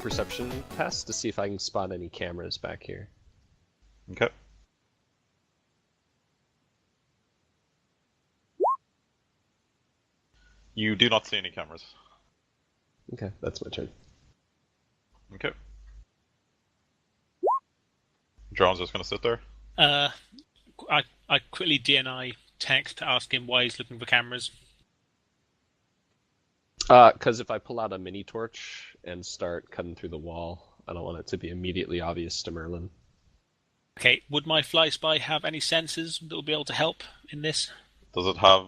perception test to see if I can spot any cameras back here. Okay. You do not see any cameras. Okay, that's my turn. Okay. Drone's just gonna sit there. I quickly DNI text to ask him why he's looking for cameras. Because if I pull out a mini torch and start cutting through the wall, I don't want it to be immediately obvious to Merlin. Okay, would my fly spy have any sensors that would be able to help in this? Does it have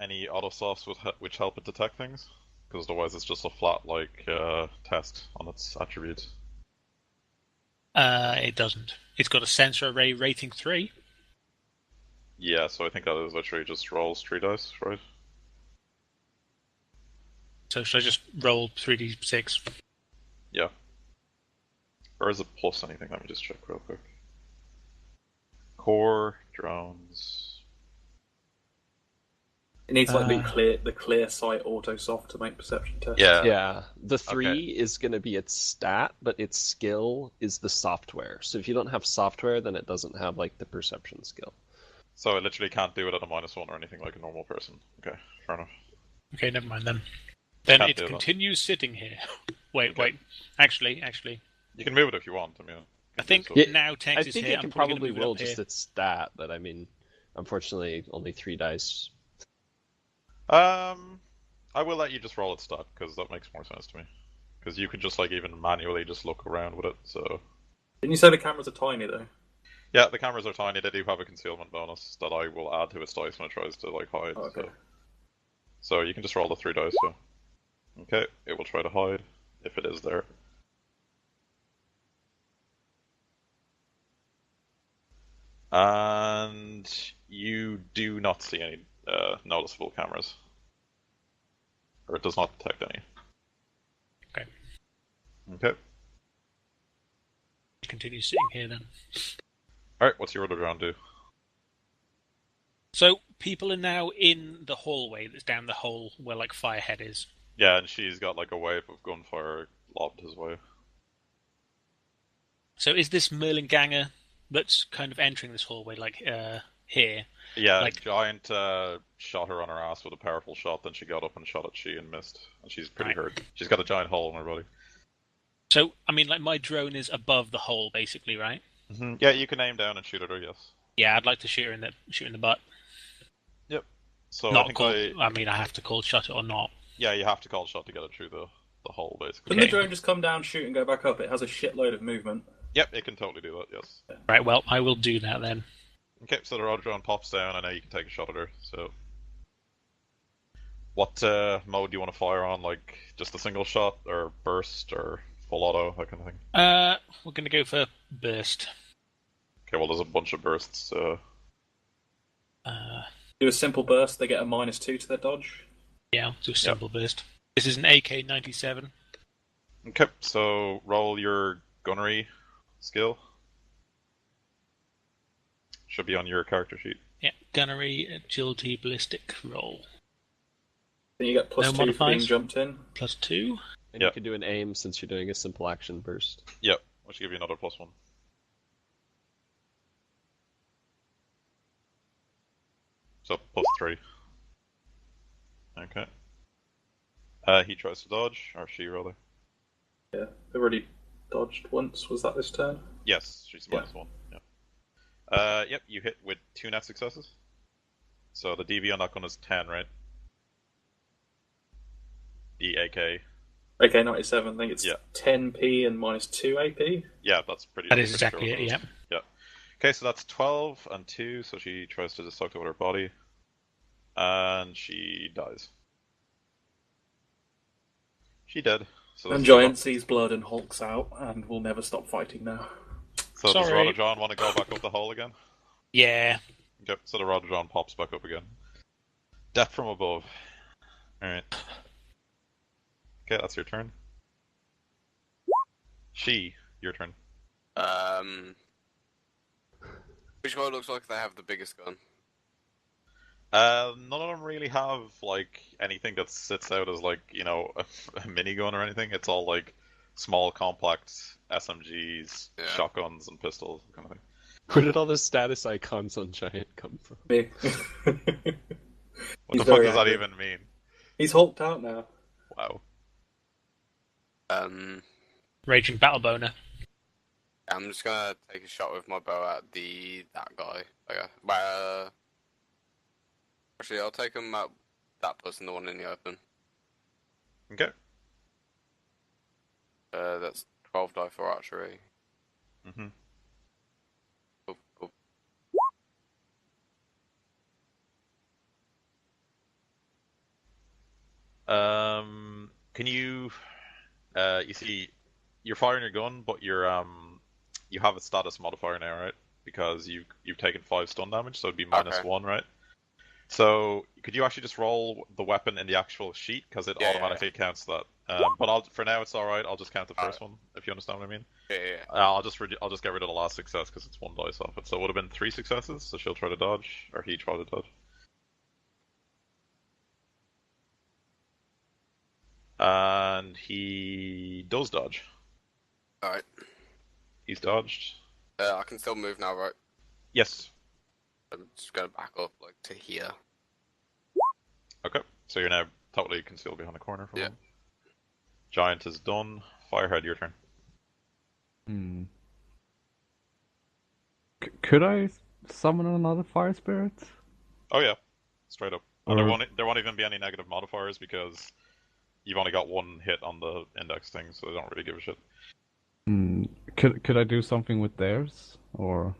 any autosofts which help it detect things? Because otherwise it's just a flat test on its attributes. It doesn't. It's got a sensor array rating 3. Yeah, so I think that is literally just rolls 3 dice, right? So should I just roll 3d6? Yeah. Or is it plus anything? Let me just check real quick. Core, drones... It needs the clear sight auto soft to make perception test. Yeah. Yeah, the 3 is going to be its stat, but its skill is the software. So if you don't have software, then it doesn't have like the perception skill. So it literally can't do it at a -1 or anything like a normal person. Okay, fair enough. Okay, never mind then. Then Can't it do that. continues sitting here. Wait, Okay. wait. Actually. You can move it if you want. I mean, I think so. Yeah, now I Tex is think here. it can I'm probably probably going to roll move it up just here. its stat, but I mean, unfortunately, only 3 dice. I will let you just roll its stat, because that makes more sense to me. Because you could just even manually just look around with it, so... Didn't you say the cameras are tiny though? Yeah, the cameras are tiny, they do have a concealment bonus that I will add to its dice when it tries to hide. Oh, okay. So you can just roll the 3 dice, so... Okay, it will try to hide, if it is there. And you do not see any noticeable cameras. Or it does not detect any. Okay. Okay. Continue sitting here then. Alright, what's your other drone do? So people are now in the hallway that's down the hole where Firehead is. Yeah, and she's got a wave of gunfire lobbed his way. So is this Merlin ganger that's kind of entering this hallway here? Yeah, Giant shot her on her ass with a powerful shot, then she got up and shot at she and missed. And she's pretty hurt. She's got a giant hole in her body. So, I mean, my drone is above the hole, basically, right? Mm-hmm. Yeah, you can aim down and shoot at her, yes. Yeah, I'd like to shoot her in the butt. Yep. So not I think call, I mean, I have to call shot it or not. Yeah, you have to call shot to get it through the hole, basically. Couldn't the drone just come down, shoot, and go back up? It has a shitload of movement. Yep, it can totally do that, yes. Right, well, I will do that then. Okay, so the rod drone pops down, and now you can take a shot at her, so... What mode do you want to fire on? Just a single shot, or burst, or full auto, that kind of thing? We're going to go for burst. Okay, well, there's a bunch of bursts, Do a simple burst, they get a -2 to their dodge. Yeah, I'll do a simple burst. This is an AK-97. Okay, so roll your gunnery skill. Should be on your character sheet. Yeah, gunnery, agility, ballistic, roll. Then you get +2 for being modifiers? jumped in. +2. And you can do an aim since you're doing a simple action burst. Yep, which will give you another +1. So +3. Okay. He tries to dodge, or she rather. Yeah, they've already dodged once. Was that this turn? Yes, she's -1. Yeah. Yep, you hit with 2 net successes. So the DV on that gun is 10, right? The AK. AK-97, I think it's Yeah. 10p and -2 AP. Yeah, that's pretty. That is pretty exactly sure it, yeah. Yeah. Okay, so that's 12 and 2, so she tries to destruct with her body. And she dies. She dead. So And Giant sees blood and hulks out, and will never stop fighting now. So does Sorry. Rhododron want to go back up the hole again? Yeah. Okay, so the Rhododron pops back up again. Death from above. Alright. Okay, that's your turn. She, your turn. Which one looks like they have the biggest gun? None of them really have anything that sits out as a minigun or anything. It's all small, compact SMGs, Yeah. shotguns, and pistols, kind of thing. Where did all the status icons on Giant come from? Me. What He's the fuck very does that angry. even mean? He's hulked out now. Wow. Raging battle boner. I'm just gonna take a shot with my bow at that guy. Okay. Actually, I'll take him at that person, the one in the open. Okay. That's 12 die for archery. Mm-hmm. Boop, boop. Can you? You see, you're firing your gun, but you have a status modifier now, right? Because you've taken 5 stun damage, so it'd be -1, right? So could you actually just roll the weapon in the actual sheet, because it automatically counts that? But for now it's all right. I'll just count the first one, if you understand what I mean. Yeah. I'll just get rid of the last success because it's 1 dice off it. So it would have been 3 successes. So she'll try to dodge, or he try to dodge. And he does dodge. Alright. He's dodged. I can still move now, right? Yes. I'm just gonna back up, like, to here. Okay. So you're now totally concealed behind the corner. Yeah. Giant is done. Firehead, your turn. Could I summon another fire spirit? Oh yeah, straight up. And there won't even be any negative modifiers because you've only got 1 hit on the index thing, so they don't really give a shit. Could I do something with theirs, or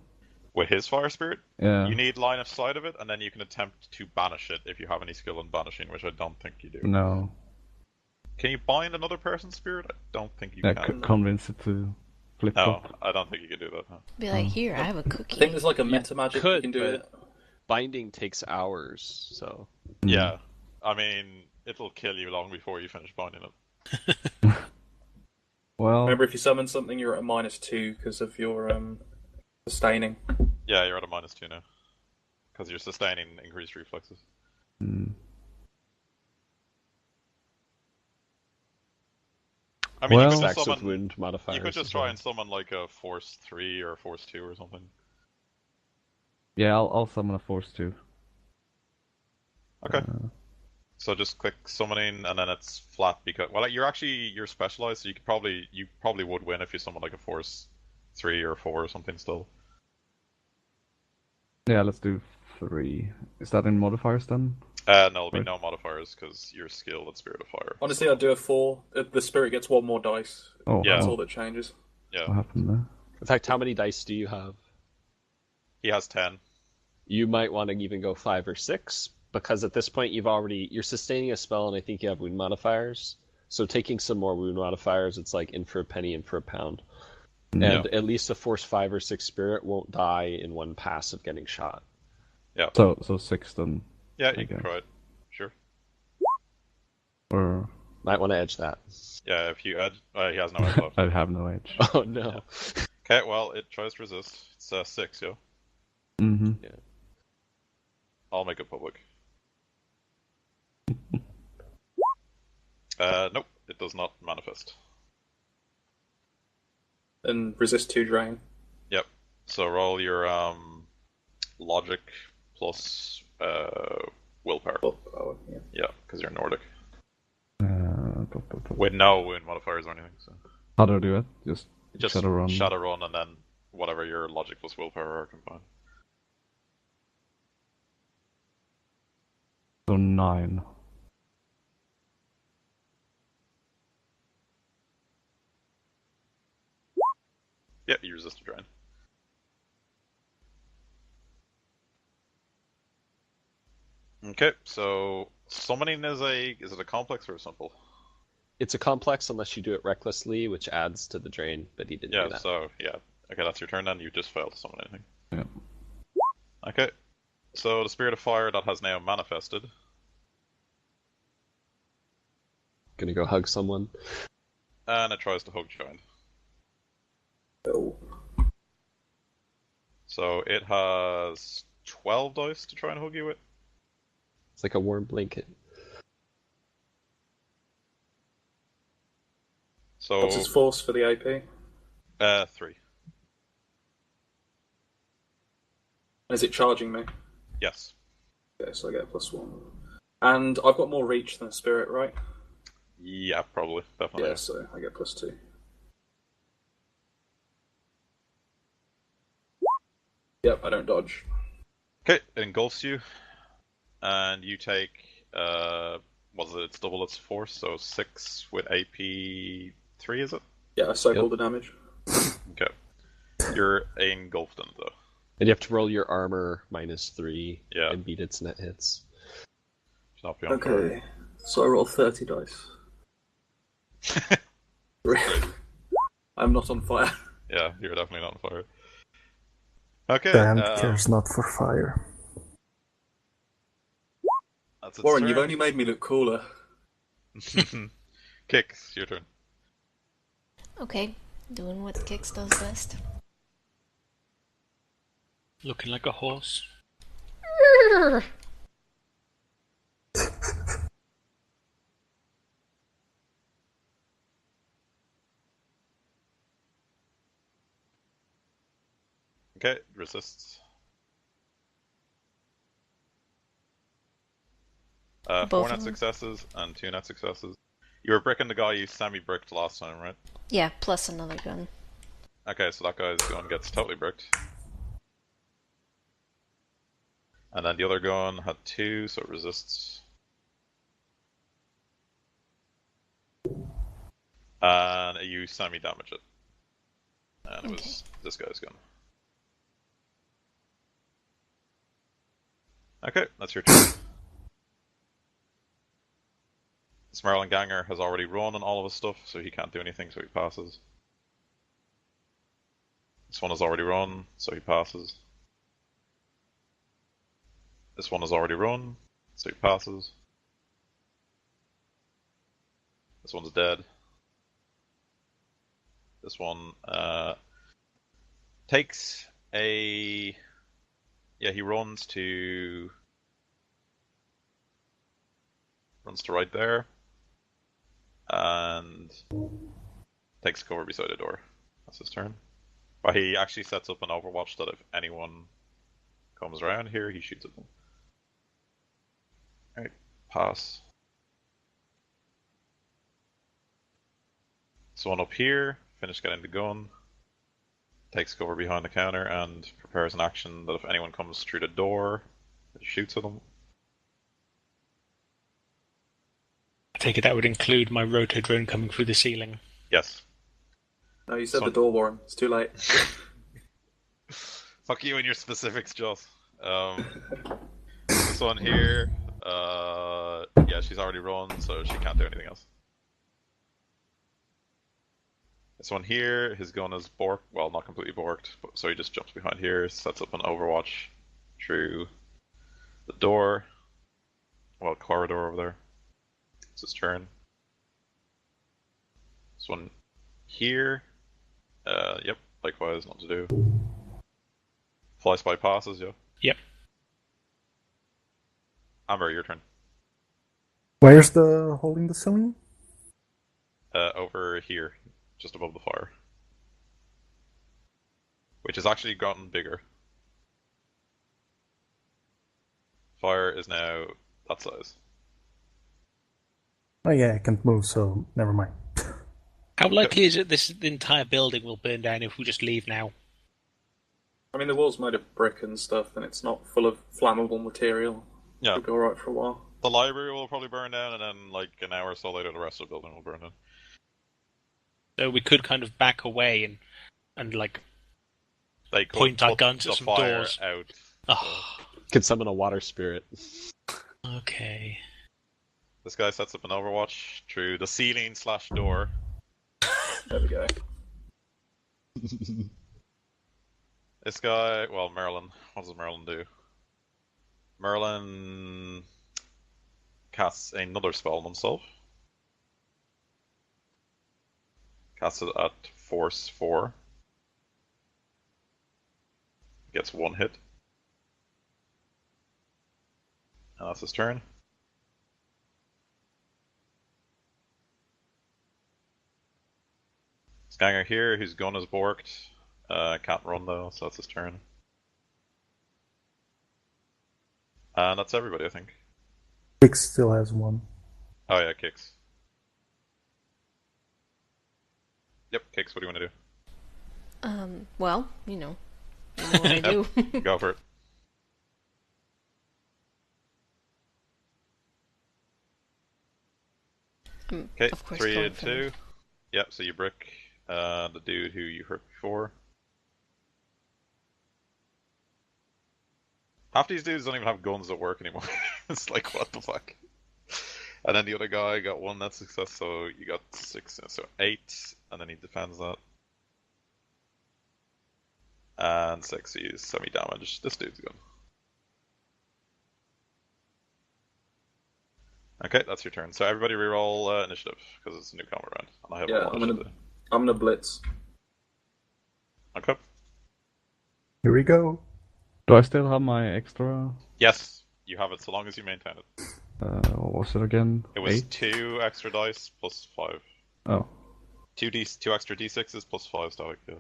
with his fire spirit? Yeah. You need line of sight of it, and then you can attempt to banish it if you have any skill in banishing, which I don't think you do. No. Can you bind another person's spirit? I don't think you Yeah, can. convince it to flip No, up. I don't think you can do that. Huh? Be like, here, I have a I cookie. think there's like a meta magic you can do but it. binding takes hours, so Yeah, I mean, it'll kill you long before you finish binding it. Well, Remember, if you summon something, you're at a -2 because of your sustaining. Yeah, you're at a -2 now. Because you're sustaining increased reflexes. I mean, Well, you could just stacks with summon, wound modifiers. you could just as try well. and summon like a Force 3 or Force 2 or something. yeah, I'll summon a Force 2. Okay. So just click summoning, and then it's flat because you're specialized, so you probably would win if you summon like a Force 3 or 4 or something still. Yeah, let's do 3. Is that in modifiers then? No, there'll be Right. no modifiers because you're skilled at Spirit of Fire. Honestly, I'd do a 4. The spirit gets 1 more dice. Oh, Yeah. That's oh, all that changes. Yeah, what happened there? In fact, how many dice do you have? he has 10. You might want to even go 5 or 6, because at this point you're sustaining a spell, and I think you have wound modifiers. So taking some more wound modifiers, it's like in for a penny, in for a pound. And at least a Force 5 or 6 spirit won't die in 1 pass of getting shot. Yeah. So 6 then. Yeah, you Okay. can try it. Sure. Or Might want to edge that. Yeah, if you edge, he has no edge left. I have no edge. Oh no. Okay, well, it tries to resist. It's 6, yo. Mm-hmm. I'll make it public. Nope, it does not manifest. And resist 2 drain. Yep. So roll your logic plus willpower. Oh, yeah. Yeah, because you're Nordic. Uh, With no wound modifiers or anything. So How do I do it? Just Shadowrun. Shadowrun. Shadowrun, and then whatever your logic plus willpower are combined. So 9. Yeah, you resist the drain. Okay, so summoning is it a complex or a simple? It's a complex unless you do it recklessly, which adds to the drain, but he didn't do Yeah, that. so yeah. Okay, that's your turn then. You just failed to summon anything. Yeah. Okay. So the Spirit of Fire that has now manifested. Gonna go hug someone. And it tries to hug Giant. Oh. So it has 12 dice to try and hug you with. It's like a warm blanket. So What's his force for the AP? 3. And is it charging me? Yes. Okay, so I get a +1. And I've got more reach than a spirit, right? Yeah, probably, definitely. Yeah, so I get +2. Yep, I don't dodge. Okay, it engulfs you, and you take it's double its force, so 6 with AP 3, is it? Yeah, I soak Yep. all the damage. Okay. You're engulfed in it, though. And you have to roll your armor -3 Yeah. and beat its net hits. It's not beyond fire. Okay, so I roll 30 dice. I'm not on fire. Yeah, you're definitely not on fire. Okay. Damn cares not for fire. That's its Warren, turn. you've only made me look cooler. Kicks, your turn. Okay, doing what Kix does best. Looking like a horse. Okay, resists. 4 Both net of them? successes and 2 net successes. You were bricking the guy you semi-bricked last time, right? Yeah, plus another gun. Okay, so that guy's gun gets totally bricked. And then the other gun had 2, so it resists. And you semi-damage it. And it was this guy's gun. Okay, that's your turn. This Merlin Ganger has already run on all of his stuff, so he can't do anything, so he passes. This one has already run, so he passes. This one has already run, so he passes. This one's dead. This one takes a... Yeah, he runs to right there. And takes cover beside a door. That's his turn. But he actually sets up an overwatch that if anyone comes around here, he shoots at them. Alright, pass. This one up here, finish getting the gun. Takes cover behind the counter and prepares an action that if anyone comes through the door, it shoots at them. I take it that would include my roto drone coming through the ceiling. Yes. No, you said the door, Warren. It's too late. Fuck you and your specifics, Joss. This one here, yeah, she's already run, so she can't do anything else. This one here, his gun is borked, well, not completely borked, but so he just jumps behind here, sets up an overwatch through the door, well, corridor over there. It's his turn. This one here, yep, likewise, not to do. Fly spy passes, yeah. Yep. Amber, your turn. Where's the holding the ceiling? Over here, just above the fire. Which has actually gotten bigger. Fire is now that size. Oh yeah, I can't move, so never mind. How likely is it the entire building will burn down if we just leave now? I mean, the wall's made of brick and stuff, and it's not full of flammable material. Yeah. It'll be alright for a while. The library will probably burn down, and then, like, an hour or so later, the rest of the building will burn down. So we could kind of back away and like They could point our put guns the at some fire doors. out. Oh, Could summon a water spirit. okay. This guy sets up an overwatch through the ceiling / door. There we go. This guy, well, Merlin. What does Merlin do? Merlin casts another spell on himself. Casts it at Force 4. Gets 1 hit. And that's his turn. Ganger here, whose gun is borked. Can't run though, so that's his turn. And that's everybody, I think. Six still has one. Oh yeah, Kicks. Yep, Kicks, what do you want to do? Well, you know what I do. Go for it. Okay, of course 3 going and for 2. Yep, so you brick the dude who you hurt before. Half these dudes don't even have guns that work anymore. It's like, what the fuck? And then the other guy got 1 net success, so you got 6, so 8, and then he defends that. And 6, he's semi-damaged. This dude's gone. Okay, that's your turn. So everybody reroll initiative, because it's a new combat round. And I have Yeah, I'm gonna blitz. Okay. Here we go. Do I still have my extra? Yes, you have it, so long as you maintain it. What was it again? It was 8? 2 extra dice plus 5. Oh. 2 extra d6s plus 5 static, yeah.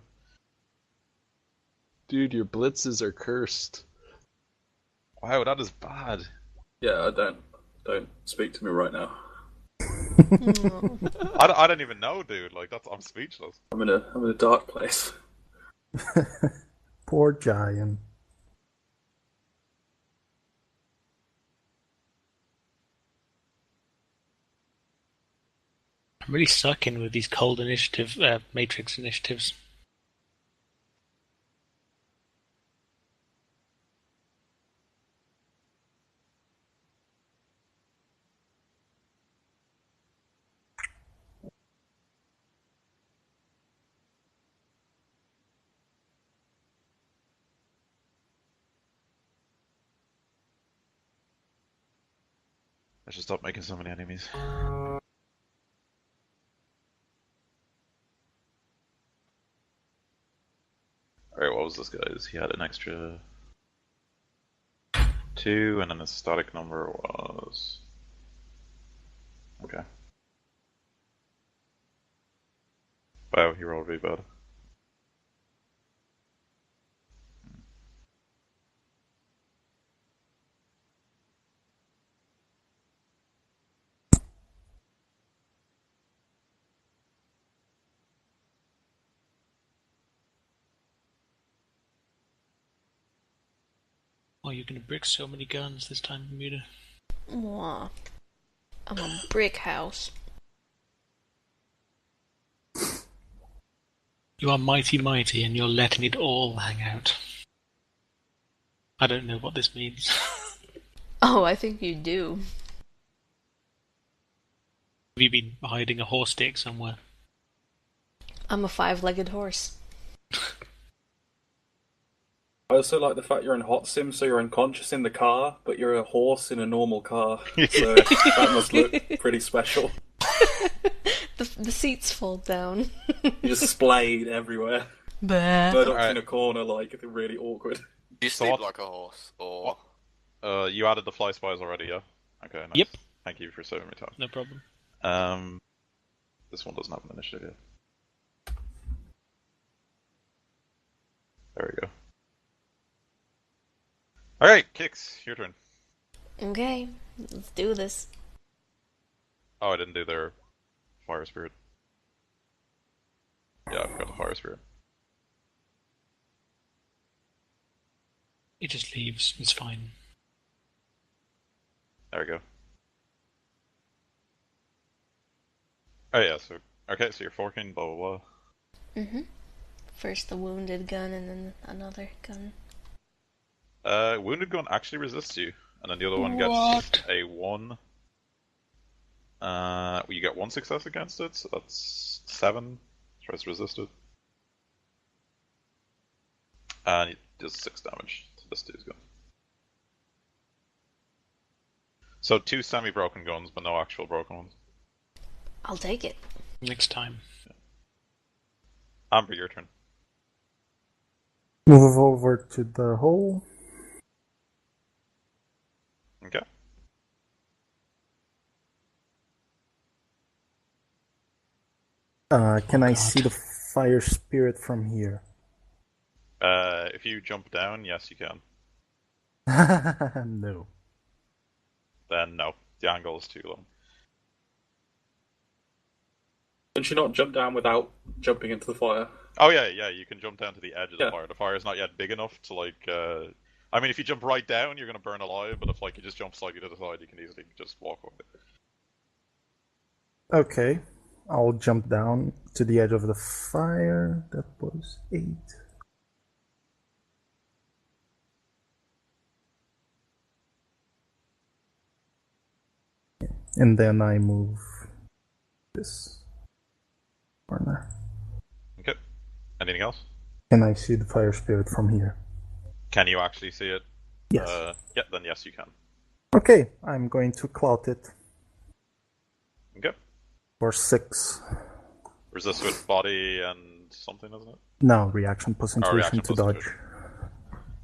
Dude, your blitzes are cursed. Wow, that is bad. Yeah, don't speak to me right now. I don't even know, dude. Like, I'm speechless. I'm in a dark place. Poor giant. I'm really sucking with these cold initiative, matrix initiatives. I should stop making so many enemies. Alright, what was this guy's? He had an extra 2, and then his static number was... Okay. Wow, he rolled really bad. Oh, you're gonna brick so many guns this time, Bermuda. Mwah. I'm a brick house. You are mighty, and you're letting it all hang out. I don't know what this means. Oh, I think you do. Have you been hiding a horse dick somewhere? I'm a 5-legged horse. I also like the fact you're in Hot Sim, so you're unconscious in the car, but you're a horse in a normal car. So that must look pretty special. The seats fall down. You're just splayed everywhere. Bah. Murdoch's Alright. in a corner, like, really awkward. Do you So sleep what- like a horse, or You added the fly spies already, yeah? Okay, nice. Yep. Thank you for saving me time. No problem. This one doesn't have an initiative yet. There we go. Alright, Kicks, your turn. Okay, let's do this. Oh, I didn't do their fire spirit. Yeah, I forgot the fire spirit. It just leaves. It's fine. There we go. Oh yeah, so okay, so you're forking, blah blah blah. First the wounded gun and then another gun. Wounded gun actually resists you, and then the other one What? gets a 1. You get 1 success against it, so that's 7. So it's resisted. And it does 6 damage to this dude's gun. So 2 semi-broken guns, but no actual broken ones. I'll take it. Next time. Amber, your turn. Move over to the hole. Okay. Can I God. see the fire spirit from here? If you jump down, yes, you can. No. Then no, the angle is too long. Can she not jump down without jumping into the fire? Oh yeah, you can jump down to the edge of the Yeah. fire. The fire is not yet big enough to I mean, if you jump right down, you're gonna burn alive. But if you just jump slightly to the side, you can easily just walk away. Okay. I'll jump down to the edge of the fire. That was 8. And then I move this corner. Okay. Anything else? Can I see the fire spirit from here? Can you actually see it? Yes. Yeah, then yes, you can. Okay, I'm going to clout it Okay. for 6. Resist with body and something, isn't it? No, reaction plus intuition reaction to plus dodge. intuition.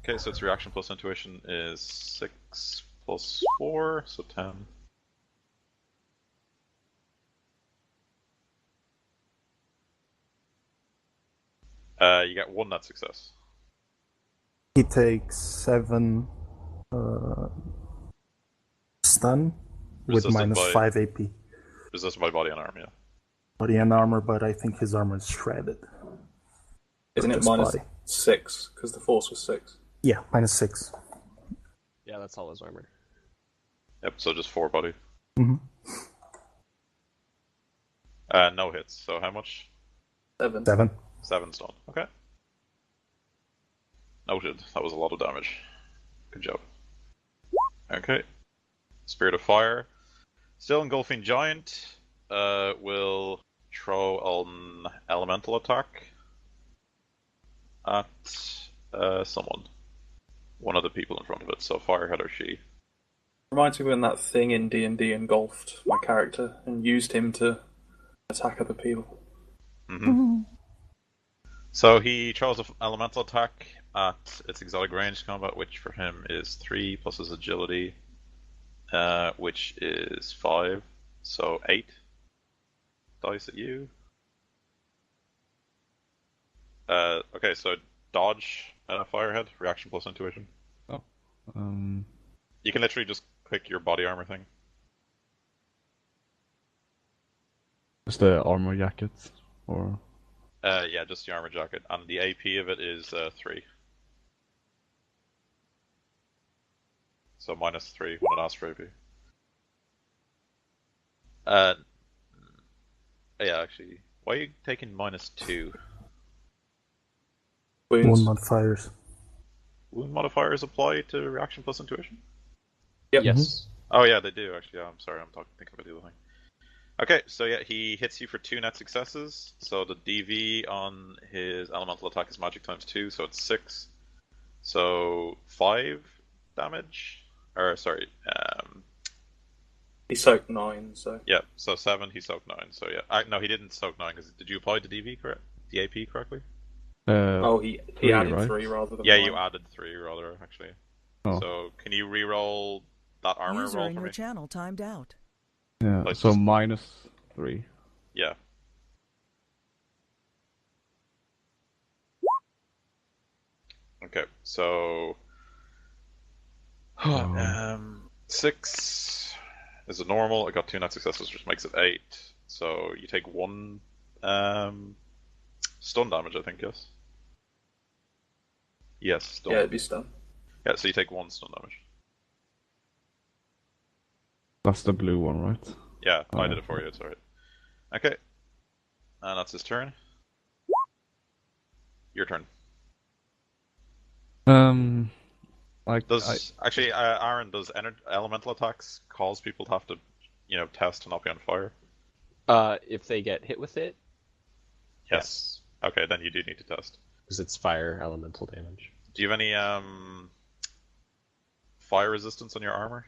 Okay, so its reaction plus intuition is 6 plus 4, so 10. You get 1 net success. He takes 7 stun with Resisted minus by- 5 AP. Resisted by body and arm, yeah. Body and armor, but I think his armor is shredded. Isn't it Just minus body. 6? Because the force was 6. Yeah, minus 6. Yeah, that's all his armor. Yep, so just 4 body. Mhm. No hits, so how much? 7. 7. 7 stun. Okay. Noted. That was a lot of damage. Good job. Okay. Spirit of Fire. Still engulfing giant. Will throw an elemental attack at someone. One of the people in front of it, so Firehead or she. Reminds me when that thing in D&D engulfed my character and used him to attack other people. Mm-hmm. So he throws an elemental attack at its exotic range combat, which for him is 3 plus his agility, which is 5, so 8 dice at you. Okay, so dodge Firehead, reaction plus intuition. You can literally just click your body armor thing. Just the armor jacket, or Yeah, just the armor jacket, and the AP of it is 3. So minus 3 when it asks for AP. Yeah, actually, why are you taking minus 2? Wound Wounds. modifiers. Wound modifiers apply to reaction plus intuition? Yep. Yes. Oh yeah, they do actually. Yeah, I'm sorry, I'm thinking about the other thing. Okay, so yeah, he hits you for 2 net successes. So the DV on his elemental attack is magic times 2, so it's 6. So 5 damage. Or sorry, He soaked 9, so. yeah. So 7, he soaked 9. So yeah, no, he didn't soak 9 because did you apply the DV correct? The AP correctly? Oh, he 3, added right? 3 rather than Yeah, 9. you added 3 rather actually. Oh. So can you re-roll that armor User roll in for your me? channel timed out. yeah, Like so just- minus 3. Yeah. Okay, so 6 is a normal. I got 2 net successes, which makes it 8. So you take 1 stun damage, I think. Yes. Yes, stun. Yeah, it'd be stun. Yeah, so you take 1 stun damage. That's the blue one, right? Yeah, I Oh. did it for you. It's alright. Okay, and that's his turn. Your turn. Like Does actually, Aaron, does elemental attacks cause people to have to, test to not be on fire? If they get hit with it, Yes. Okay, then you do need to test. because it's fire elemental damage. Do you have any fire resistance on your armor?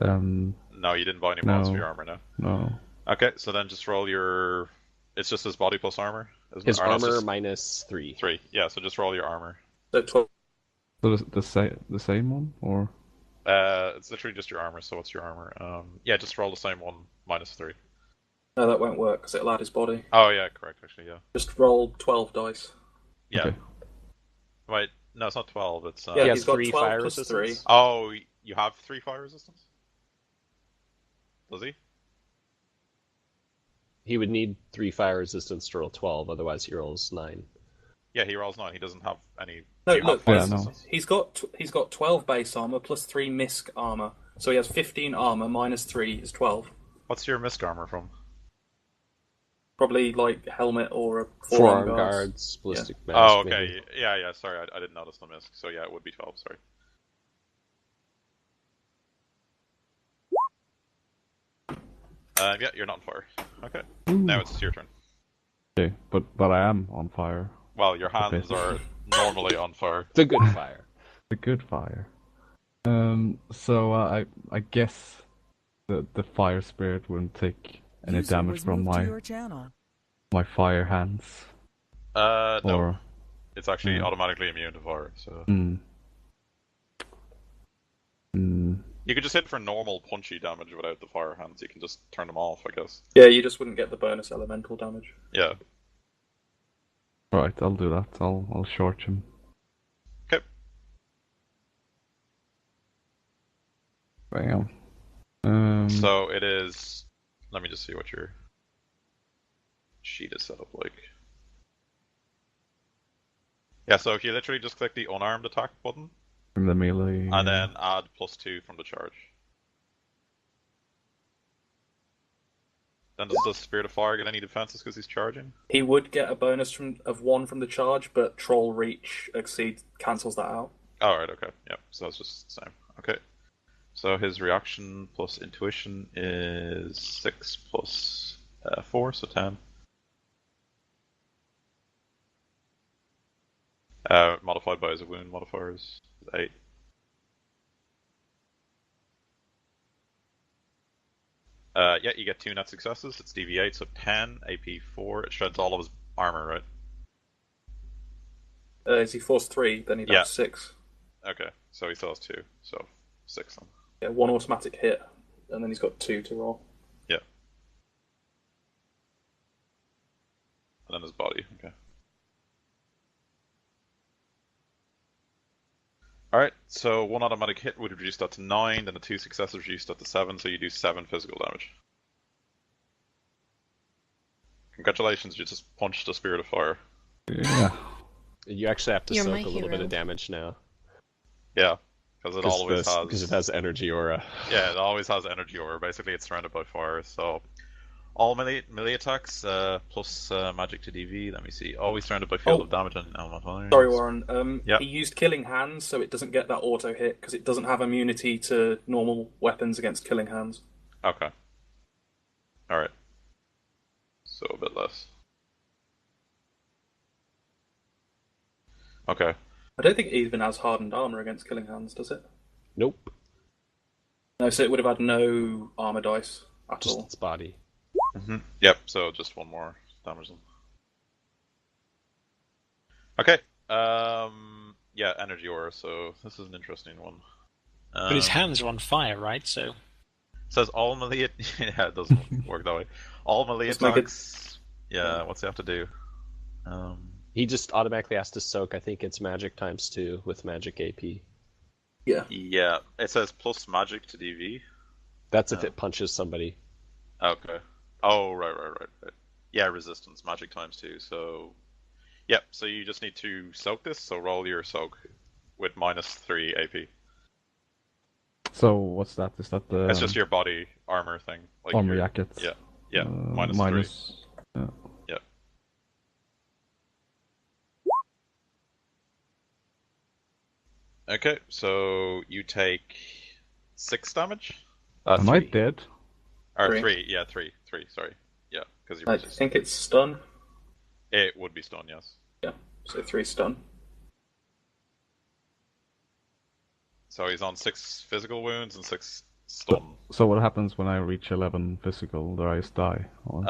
No, you didn't buy any mods for No. your armor, no. no. Okay, so then just roll your. It's just his body plus armor. Isn't His it? Or no, it's armor just minus 3. 3. Yeah, so just roll your armor. So 12. So the same one, or It's literally just your armor. So what's your armor? Yeah, just roll the same one minus 3. No, that won't work because it'll add his body. Oh yeah, correct. Actually, yeah. Just roll 12 dice. Yeah. Okay. Wait, no, it's not 12. It's Yeah, He he's has got 3 12 fire plus resistance. 3. Oh, you have 3 fire resistance? Does he? He would need 3 fire resistance to roll 12, otherwise he rolls 9. Yeah, he rolls 9. He doesn't have any. No, do you have look, fire Yeah, no. resistance? he's got 12 base armor plus 3 misc armor, so he has 15 armor minus 3 is 12. What's your misc armor from? Probably like helmet or a Forearm forearm guards, ballistic mask. Oh, maybe. okay. Yeah. Sorry, I didn't notice the misc. So yeah, it would be 12. Sorry. Yeah, you're not on fire. Okay. Now it's your turn. Okay, but I am on fire. Well, your hands are normally on fire. The good fire. The good fire. So I guess the fire spirit wouldn't take any User damage was from moved to my your channel. fire hands. No. Or It's actually automatically immune to fire, so... Hmm. You could just hit for normal punchy damage without the fire hands. You can just turn them off, I guess. Yeah, you just wouldn't get the bonus elemental damage. Yeah. Right, I'll do that. I'll short him. Okay. Bam. So it is... Let me just see what your sheet is set up like. Yeah, so if you literally just click the unarmed attack button, From the melee. and then add +2 from the charge. Then does the Spirit of Fire get any defenses because he's charging? He would get a bonus of 1 from the charge, but Troll Reach cancels that out. Oh, right, okay. Yep, so it's just the same. Okay. So his reaction plus intuition is 6 plus 4, so 10. Modified by his wound modifiers, 8. Yeah, you get 2 net successes. It's DV8, so 10, AP 4. It shreds all of his armor, right? Is he force 3, then he'd have 6. Okay, so he still has 2, so 6 then. Yeah, 1 automatic hit, and then he's got 2 to roll. Yeah. And then his body, okay. Alright, so 1 automatic hit would reduce that to 9, then the 2 successes reduce that to 7, so you do 7 physical damage. Congratulations, you just punched a Spirit of Fire. Yeah. You actually have to You're soak my a little bit hero. of damage now. Yeah, because it always has... Because it has energy aura. Yeah, it always has energy aura. Basically, it's surrounded by fire, so... All melee attacks, plus magic to DV, let me see. Always surrounded by field of damage and elemental. Sorry, Warren. Yep. He used Killing Hands, so it doesn't get that auto hit, because it doesn't have immunity to normal weapons against Killing Hands. Okay. Alright. So a bit less. Okay. I don't think it even has hardened armor against Killing Hands, does it? Nope. No, so it would have had no armor dice at Just all. its body. Yep, so just 1 more damage then. Okay. Yeah, energy aura, so this is an interesting one. But his hands are on fire, right? So It says all melee... yeah, it doesn't work that way. All melee Let's make attacks... Yeah, what's he have to do? He just automatically has to soak. I think it's magic ×2 with magic AP. Yeah. Yeah, it says plus magic to DV. That's if it punches somebody. Okay. Oh, right. Yeah, resistance, magic ×2. So, yep. So you just need to soak this. So roll your soak with -3 AP. So what's that? Is that the? It's just your body armor thing. Like armor your, jacket. Yeah. -3. Yeah. Yeah. Okay, so you take 6 damage. Am I 3. dead? Or 3. 3. Yeah, 3. Sorry. Yeah, because you're I resistant. think it's stun. It would be stun, yes. Yeah, so 3 stun. So he's on 6 physical wounds and 6 stun. So what happens when I reach 11 physical? Do I just die? Or...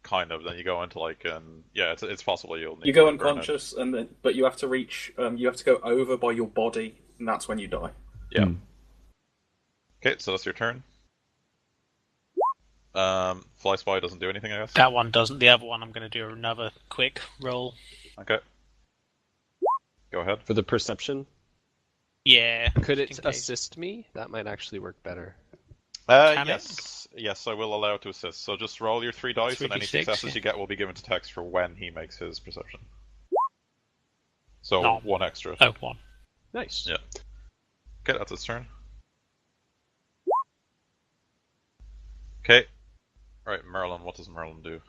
Kind of. Then you go into like, yeah, it's possible you'll. Need You go to burn unconscious, but you have to reach. You have to go over by your body, and that's when you die. it. Yeah. Okay, so that's your turn. Fly Spy doesn't do anything, I guess. That one doesn't. The other one, I'm going to do another quick roll. Okay. Go ahead. For the perception, Yeah. could just it in case. assist me? That might actually work better. Can Yes. Yes, I will allow it to assist. So just roll your 3 dice, and any 3d6, successes yeah. you get will be given to Tex for when he makes his perception. So No. 1 extra. Oh, one. Nice. Yeah. Okay, that's its turn. Okay. Right, Merlin. What does Merlin do?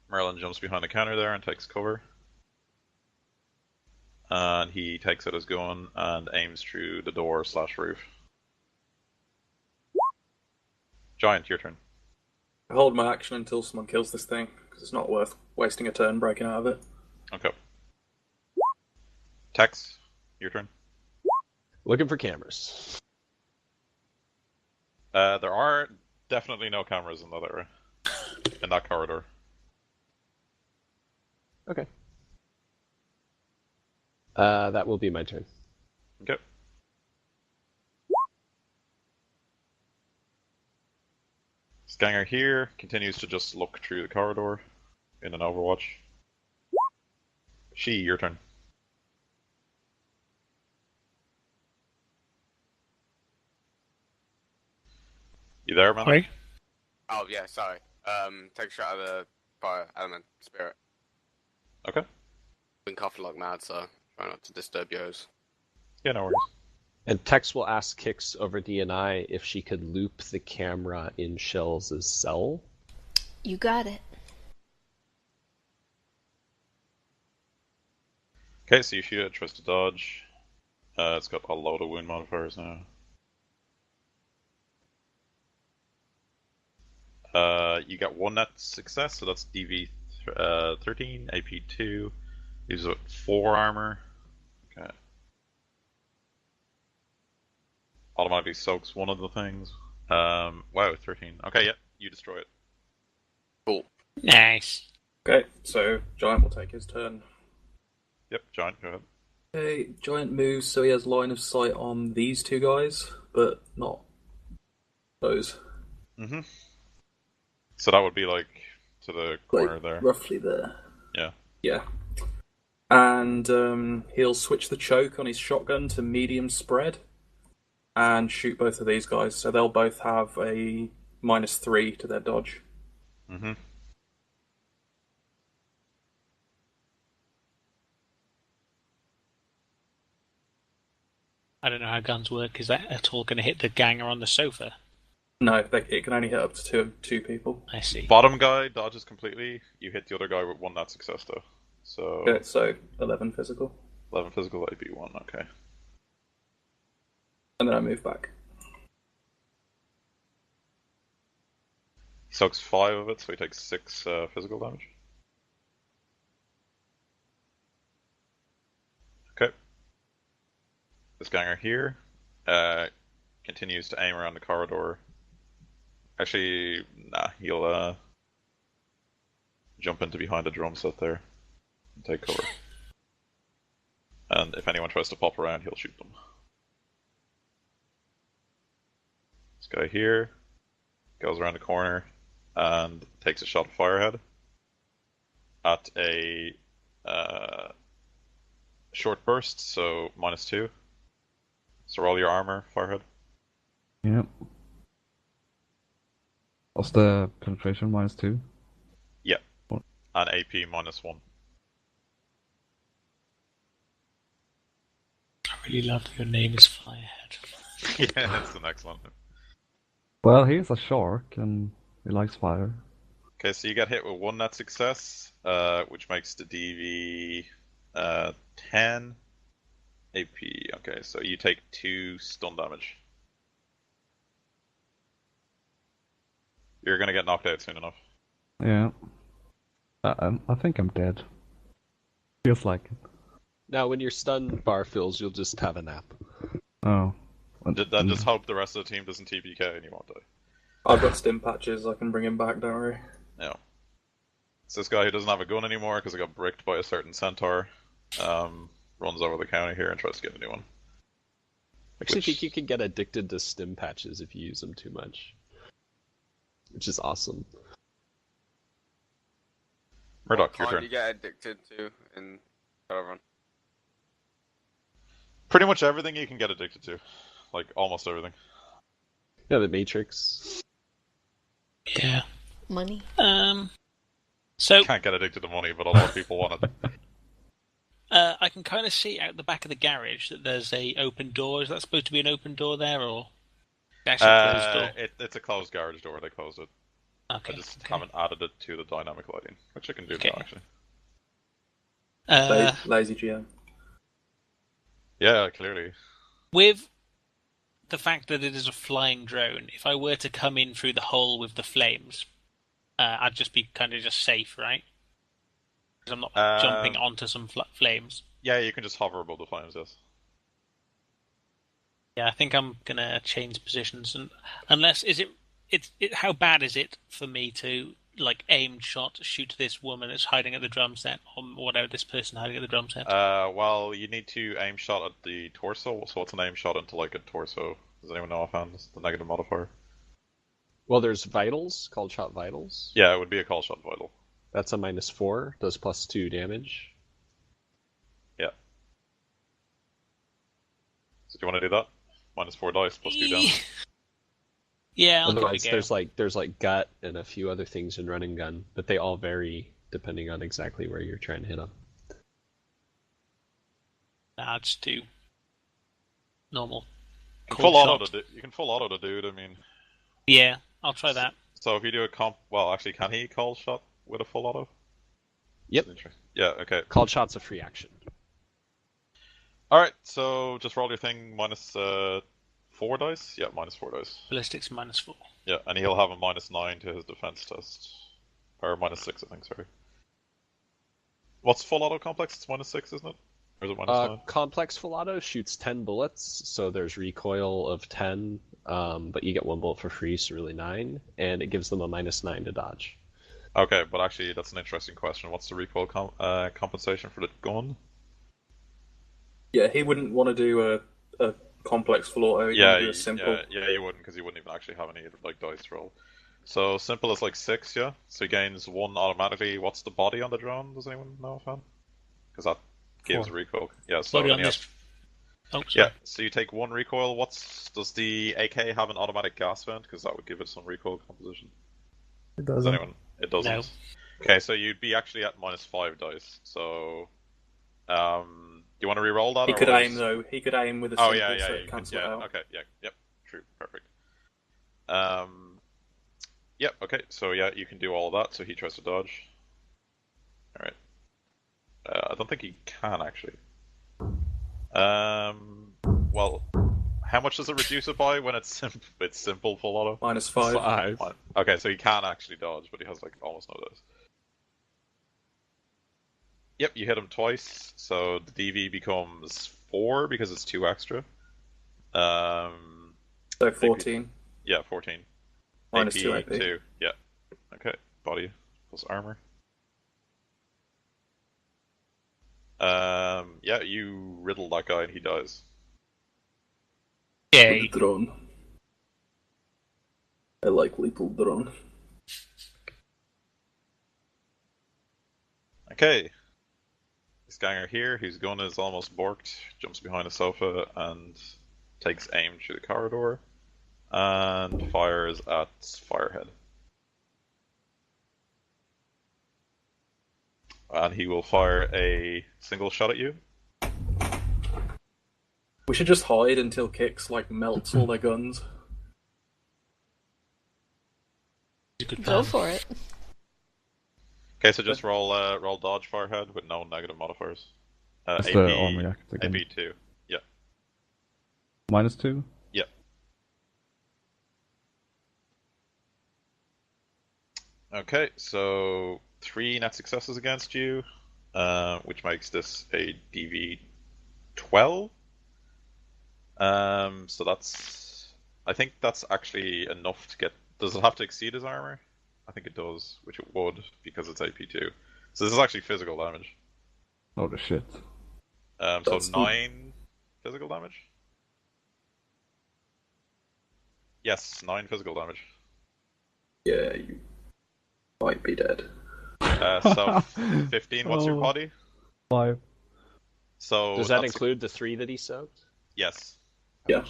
Merlin jumps behind the counter there and takes cover. And he takes out his gun and aims through the door/roof. Giant, your turn. I hold my action until someone kills this thing, because it's not worth wasting a turn breaking out of it. Okay. Tex, your turn. Looking for cameras. There are definitely no cameras in that area. In that corridor. Okay. That will be my turn. Okay. Scanger here continues to just look through the corridor in an Overwatch. She, your turn. You there, man? Sorry? Oh yeah, sorry. Take a shot at the fire element spirit. Okay. Been coughing like mad, so try not to disturb yours. Yeah, no worries. And Tex will ask Kix over DNI if she could loop the camera in Shells' cell. You got it. Okay, so you shoot it, tries to dodge. It's got a load of wound modifiers now. You get 1 net success, so that's DV 13, AP 2. Leaves it 4 armor. Okay. Automatically soaks one of the things. Wow, 13. Okay, yeah, you destroy it. Cool. Nice. Okay, so Giant will take his turn. Yep, Giant, go ahead. Okay, Giant moves so he has line of sight on these 2 guys, but not those. Mm-hmm. So that would be like to the corner Like, there. roughly there. Yeah. Yeah. And he'll switch the choke on his shotgun to medium spread and shoot both of these guys. So they'll both have a -3 to their dodge. Mm-hmm. I don't know how guns work. Is that at all going to hit the ganger on the sofa? No, it can only hit up to two people. I see. Bottom guy dodges completely. You hit the other guy with 1 net success though. So Okay, so 11 physical. 11 physical, AP 1, okay. And then I move back. He soaks 5 of it, so he takes 6 physical damage. Okay. This ganger here continues to aim around the corridor. Actually, nah, he'll jump into behind a drum set there and take cover. And if anyone tries to pop around, he'll shoot them. This guy here goes around the corner and takes a shot at Firehead at a short burst, so -2. So roll your armor, Firehead. Yep. What's the penetration? -2? Yeah. What? And AP -1. I really love that your name is Firehead. Yeah, that's an excellent one. Well, he's a shark and he likes fire. Okay, so you get hit with 1 net success, which makes the DV 10 AP. Okay, so you take 2 stun damage. You're gonna get knocked out soon enough. Yeah. I think I'm dead. Feels like it. Now, when your stun bar fills, you'll just have a nap. Oh. Then just hope the rest of the team doesn't TPK and you won't die. I've got stim patches, I can bring him back, don't worry. Yeah. It's this guy who doesn't have a gun anymore because I got bricked by a certain centaur. runs over the counter here and tries to get a new one. I actually think you can get addicted to stim patches if you use them too much, which is awesome. Murdoch, your What turn. can't you get addicted to in Shadowrun? Pretty much everything you can get addicted to. Like, almost everything. Yeah, the Matrix. Yeah. Money. So Can't get addicted to money, but a lot of people want it. I can kind of see out the back of the garage that there's a open door. Is that supposed to be an open door there, or actually a closed door? It's a closed garage door. They closed it. Okay. I just haven't added it to the dynamic lighting, which I can do Okay. now, actually. Lazy GM. Yeah, clearly. With the fact that it is a flying drone, if I were to come in through the hole with the flames, I'd just be kind of just safe, right? Because I'm not jumping onto some flames. Yeah, you can just hover above the flames, yes. Yeah, I think I'm gonna change positions, and unless how bad is it for me to like aimed shot shoot this woman that's hiding at the drum set, or whatever, this person hiding at the drum set? Well, you need to aim shot at the torso. So what's an aim shot into like a torso? Does anyone know offhand? The negative modifier. Well, there's vitals, called shot vitals. Yeah, it would be a call shot vital. That's a -4, does +2 damage. Yeah. So do you want to do that? -4 dice, +2 damage. Yeah, I'll Otherwise, give it a go. there's like gut and a few other things in run and gun, but they all vary depending on exactly where you're trying to hit them. Nah, I'll just do normal. You can cold full auto the dude. I mean. Yeah, I'll try that. So if you do a comp, well, actually, can he call shot with a full auto? Yep. Yeah. Okay. Called shot's a free action. All right. So just roll your thing -4 dice. Yeah, -4 dice. Ballistics -4. Yeah, and he'll have a -9 to his defense test, or -6, I think. Sorry. What's full auto complex? It's -6, isn't it? Or is it -9? Complex full auto shoots 10 bullets, so there's recoil of 10, but you get 1 bullet for free, so really 9, and it gives them a -9 to dodge. Okay, but actually, that's an interesting question. What's the recoil compensation for the gun? Yeah, he wouldn't want to do a complex full auto. He'd want to do a simple. Yeah, you wouldn't, because he wouldn't even actually have any like dice to roll. So simple is like 6, yeah. So he gains 1 automatically. What's the body on the drone? Does anyone know offhand? Because that gives 4. recoil. Yeah. So Body on then he this. has- Oh, sorry. yeah. So you take 1 recoil. Does the AK have an automatic gas vent? Because that would give it some recoil composition. It Does doesn't. anyone? It doesn't. No. Okay, so you'd be actually at -5 dice. So, do you want to re-roll that? He or could was- aim though. He could aim with a Oh simple, yeah, so you it can- cancels it yeah. out. Okay, yeah, yep, true, perfect. Yep. Okay, so yeah, you can do all of that. So he tries to dodge. All right. I don't think he can actually. Well, how much does it reduce it by when it's simple full auto? -5. 5. Okay, so he can actually dodge, but he has like almost no dice. Yep, you hit him twice, so the DV becomes 4 because it's 2 extra. So 14. Yeah, 14. -2 AP. 2. Yeah. Okay, body plus armor. Yeah, you riddle that guy and he dies. Yay. With the drone. I like lethal drone. Okay. This ganger here, whose gun is almost borked, jumps behind a sofa and takes aim through the corridor and fires at Firehead. And he will fire a single shot at you. We should just hide until Kix like melts all their guns. Good Go plan. for it. Okay, so just roll dodge Firehead with no negative modifiers. It's AP, the on react again. AP2. Yeah. -2? Yeah. Okay, so 3 net successes against you, which makes this a DV12. So that's... I think that's actually enough to get... Does it have to exceed his armor? I think it does, which it would, because it's AP2. So this is actually physical damage. Oh, the shit. So That's 9 physical damage? Yes, 9 physical damage. Yeah, you might be dead. So 15, what's your Oh. body? 5. So Does that that's- include the 3 that he soaked? Yes. Yeah.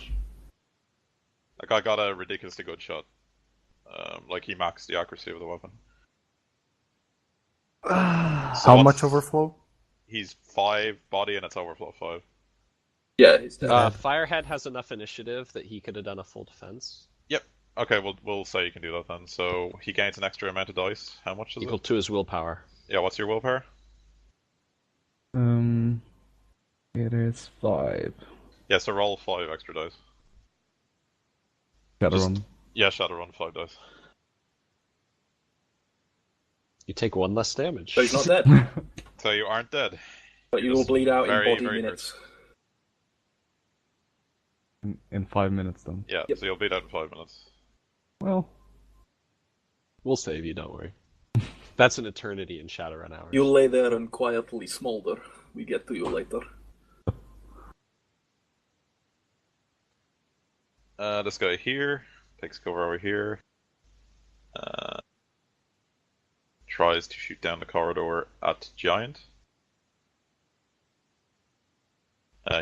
That guy got a ridiculously good shot. Like he maxed the accuracy of the weapon. So How much what's- overflow? He's 5 body and it's overflow 5. Yeah, he's dead. Dead. Firehead has enough initiative that he could have done a full defense. Yep. Okay, we'll say you can do that then. So he gains an extra amount of dice. How much is Equal it? to his willpower. Yeah, what's your willpower? It is 5. Yeah, so roll 5 extra dice. Shadowrun. Yeah, Shadowrun 5 dice. You take 1 less damage. So he's not dead, So you aren't dead. but you You're will just bleed out very, in body very minutes. In 5 minutes then. Yeah, Yep. so you'll bleed out in 5 minutes. Well, We'll save you, don't worry. That's an eternity in Shadowrun hours. You'll lay there and quietly smolder. We get to you later. This guy here takes cover over here. Tries to shoot down the corridor at Giant.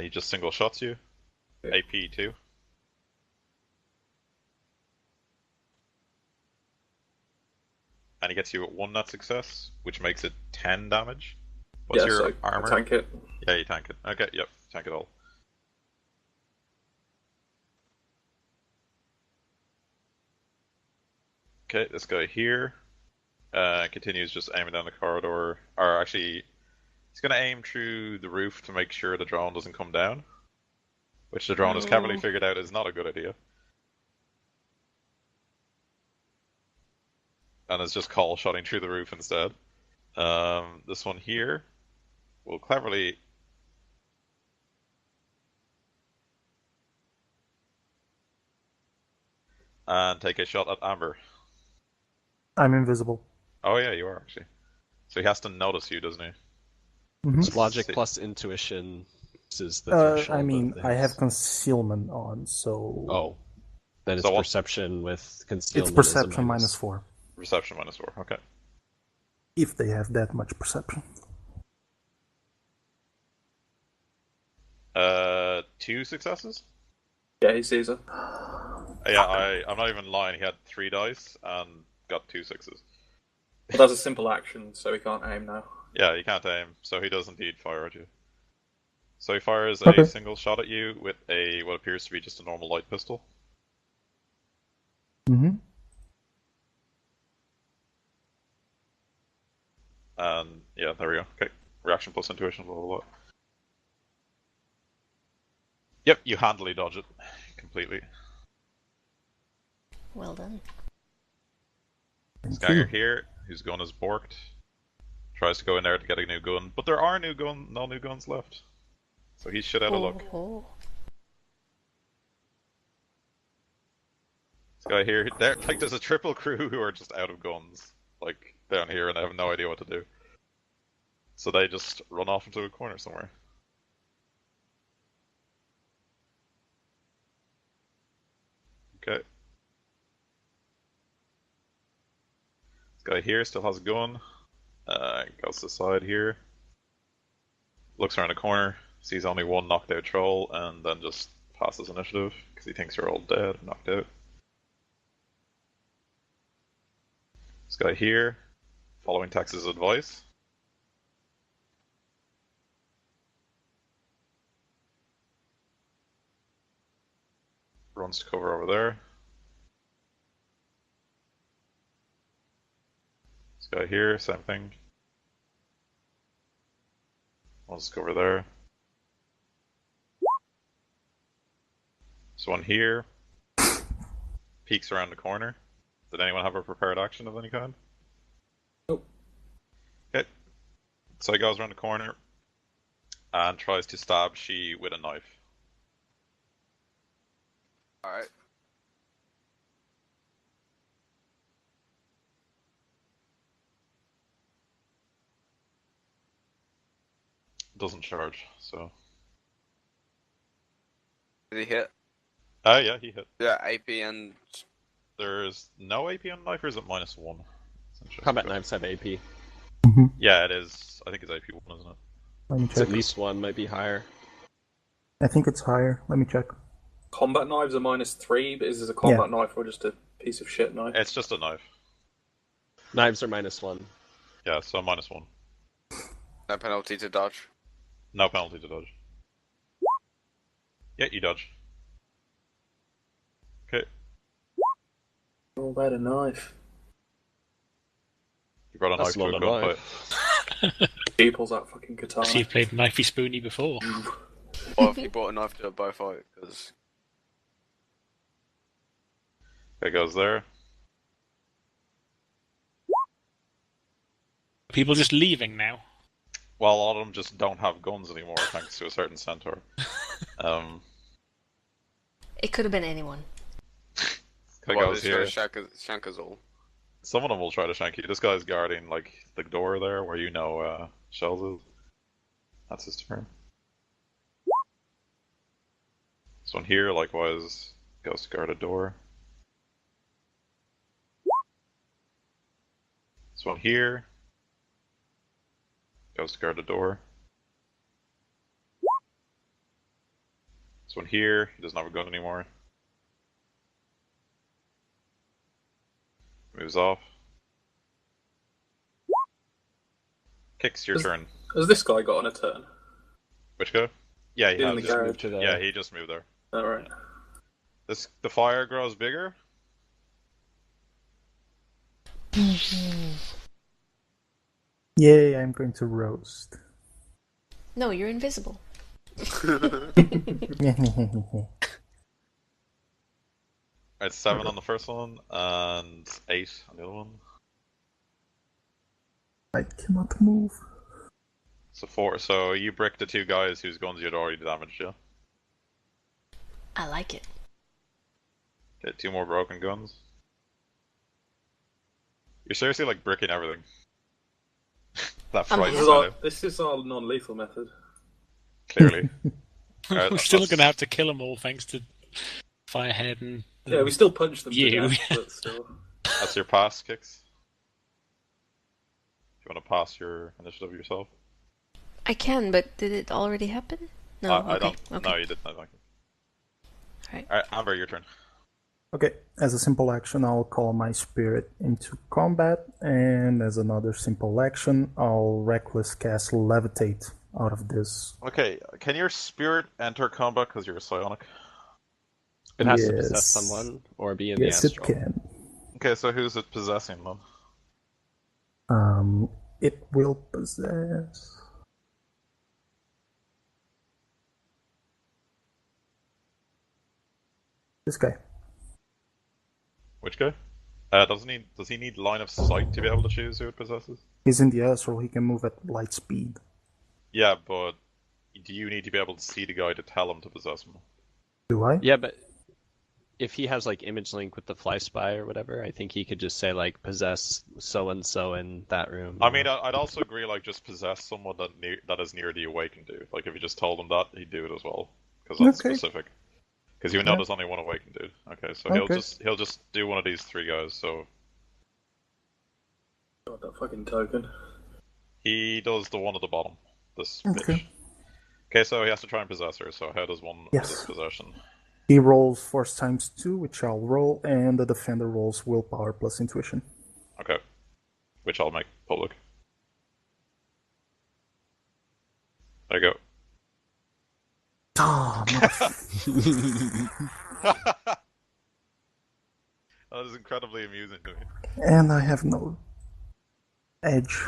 He just single shots you. Okay. AP 2. And he gets you at 1 net success, which makes it 10 damage. What's Yeah, your so armor? tank it. Yeah, you tank it. Okay, yep, tank it all. Okay, this guy here continues just aiming down the corridor. Or actually, he's going to aim through the roof to make sure the drone doesn't come down. Which the drone has cleverly figured out is not a good idea. And is just call shotting through the roof instead. This one here will cleverly... and take a shot at Amber. I'm invisible. Oh yeah, you are actually. So he has to notice you, doesn't he? Mhm. It's logic See. plus intuition is the threshold. I mean, of I have things. concealment on, so Oh. Then it's So what- perception with concealment. it's is a perception minus 4. Reception -4, okay. If they have that much perception. 2 successes? Yeah, he sees her. Yeah, I'm not even lying, he had 3 dice and got 2 6s. But that's a simple action, so he can't aim now. Yeah, he can't aim, so he does indeed fire at you. So he fires Okay. a single shot at you with a what appears to be just a normal light pistol. Mm-hmm. And yeah, there we go. Okay. Reaction plus intuition, blah blah blah. Yep, you handily dodge it. Completely. Well done. This guy here, whose gun is borked, tries to go in there to get a new gun, but there are no new guns left. So he's shit out of luck. Oh. This guy here, there's a triple crew who are just out of guns, like down here, and they have no idea what to do. So they just run off into a corner somewhere. Okay. This guy here still has a gun. Goes to the side here. Looks around the corner, sees only one knocked out troll, and then just passes initiative because he thinks you're all dead, knocked out. This guy here, following Tex's advice. Runs to cover over there. This guy here, same thing. Runs to cover there. This one here peeks around the corner. Did anyone have a prepared action of any kind? Nope. Okay. So he goes around the corner and tries to stab She with a knife. Alright. doesn't charge, so... Did he hit? Yeah, he hit. Yeah, AP and... There's no AP on knife, or is it -1? Combat knives have AP. Yeah, it is. I think it's AP1, isn't it? Let me It's check. at least one, might be higher. I think it's higher. Let me check. Combat knives are -3, but is this a combat knife or just a piece of shit knife? It's just a knife. Knives are -1. Yeah, so -1. No penalty to dodge. No penalty to dodge. Yeah, you dodge. Okay. All about a knife. You brought a That's knife to a not a gunfight. He pulls out fucking katana. So you've played Knifey Spoony before. Or if you brought a knife to a bow fight, because... It goes there. People just leaving now. Well, a lot of them just don't have guns anymore, thanks to a certain centaur. It could have been anyone. It goes here. Shank us all. Some of them will try to shank you. This guy's guarding, like, the door there, where you know Shells is. That's his turn. This one here, likewise, goes to guard a door. This one here goes to guard a door. This one here, he doesn't have a gun anymore. Moves off. Kicks, your turn. Has this guy got on a turn? Which guy? Yeah, he In has. the Just garage. move to the... Yeah, he just moved there. Alright. The fire grows bigger. Yay, I'm going to roast. No, you're invisible. Alright, 7 on the first one, and 8 on the other one. I cannot move. So 4. So you brick the 2 guys whose guns you'd already damaged, yeah? I like it. Okay, 2 more broken guns. You're seriously like bricking everything. That I'm frightens happy. me. This is our non-lethal method. Clearly. Alright, We're still that's- going to have to kill them all thanks to Firehead and... Yeah, we still punch them You. to death, but still. That's your pass, Kicks. Do you want to pass your initiative yourself? I can, but did it already happen? No. I okay. don't. Okay. No, you didn't. I think. Alright. Alright, Amber, your turn. Okay, as a simple action, I'll call my spirit into combat, and as another simple action, I'll reckless cast levitate out of this. Okay, can your spirit enter combat because you're a psionic? It has to Yes. possess someone or be in Yes, the it astral. can. Okay, so who's it possessing then? It will possess. This guy. Which guy? Does he need line of sight to be able to choose who it possesses? He's in the astral, he can move at light speed. Yeah, but do you need to be able to see the guy to tell him to possess him? Do I? Yeah, but if he has like image link with the fly spy or whatever, I think he could just say like possess so and so in that room. I mean, I'd also agree like just possess someone that is near the awakened dude. Like if you just told him that, he'd do it as well because that's Okay. specific. Because you know Yeah. there's only one awakened dude. Okay, so Okay. he'll just do one of these 3 guys. So God, that fucking token. he does the one at the bottom. This bitch. Okay. Okay, so he has to try and possess her. So how does one Yes. this possession? He rolls force times 2, which I'll roll, and the defender rolls willpower plus intuition. Okay, which I'll make public. There you go. Ah, That is incredibly amusing to me. and I have no edge.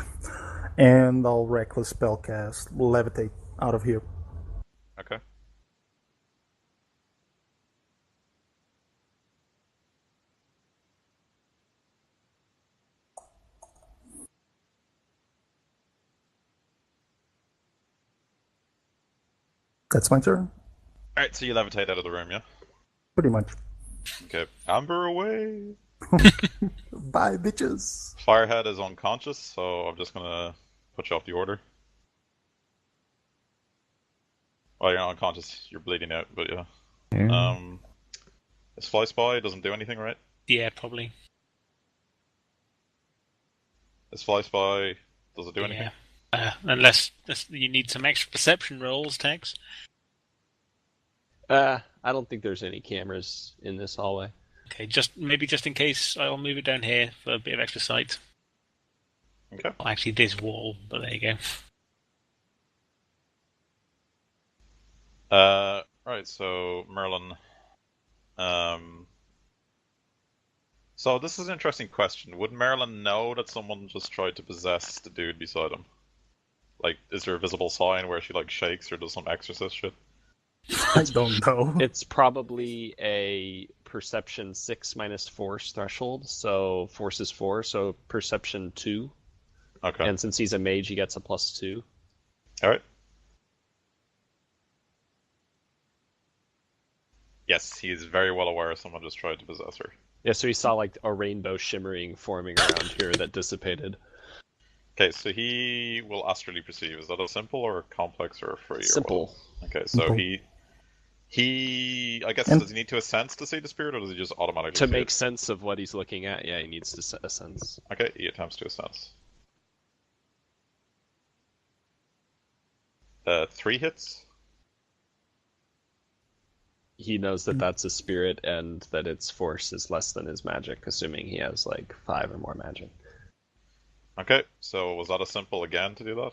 And I'll reckless spellcast levitate out of here. Okay. That's my turn. Alright, so you levitate out of the room, yeah? Pretty much. Okay. Amber away! Bye, bitches. Firehead is unconscious, so I'm just gonna put you off the order. Well, you're not unconscious. You're bleeding out, but yeah. Yeah. This Fly Spy doesn't do anything, right? Yeah, probably. This Fly Spy doesn't do anything. Unless you need some extra perception rolls, Tex. I don't think there's any cameras in this hallway. Okay, just in case, I'll move it down here for a bit of extra sight. Okay. Well, actually, this wall, but there you go. Right, so Merlin. So this is an interesting question. Would Merlin know that someone just tried to possess the dude beside him? Like, is there a visible sign where she like shakes or does some exorcist shit? I don't know. It's probably a perception 6 minus force threshold, so force is 4, so perception 2. Okay. And since he's a mage, he gets a +2. Alright. Yes, he is very well aware someone just tried to possess her. Yeah, so he saw like a rainbow shimmering forming around here that dissipated. Okay, so he will astrally perceive. Is that a simple or a complex or a free? Simple. Or okay, so Simple. he I guess And- does he need to sense to see the spirit, or does he just automatically To see make it? sense of what he's looking at, yeah, he needs to set a sense. Okay, he attempts to sense. 3 hits. He knows that that's a spirit and that its force is less than his magic, assuming he has like 5 or more magic. Okay, so was that a simple again to do that?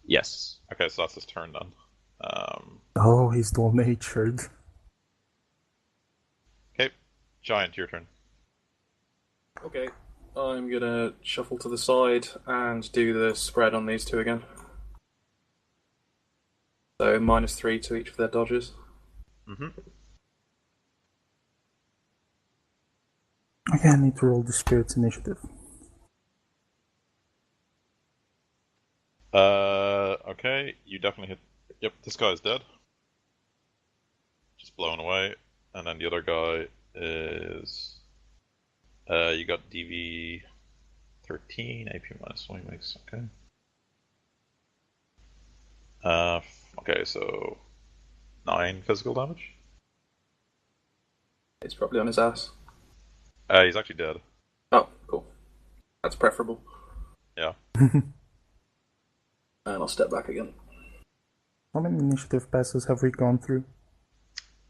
Yes. Okay, so that's his turn then. Oh, he's dual-natured. Okay, Giant, your turn. Okay, I'm gonna shuffle to the side and do the spread on these two again. So -3 to each of their dodges. Mm-hmm. Okay, I need to roll the spirit's initiative. Okay, you definitely hit. Yep, this guy's dead. Just blown away. And then the other guy is. You got DV 13, AP -1 makes. Okay. Okay, so 9 physical damage. It's probably on his ass. He's actually dead. Oh, cool. That's preferable. Yeah. And I'll step back again. How many initiative passes have we gone through?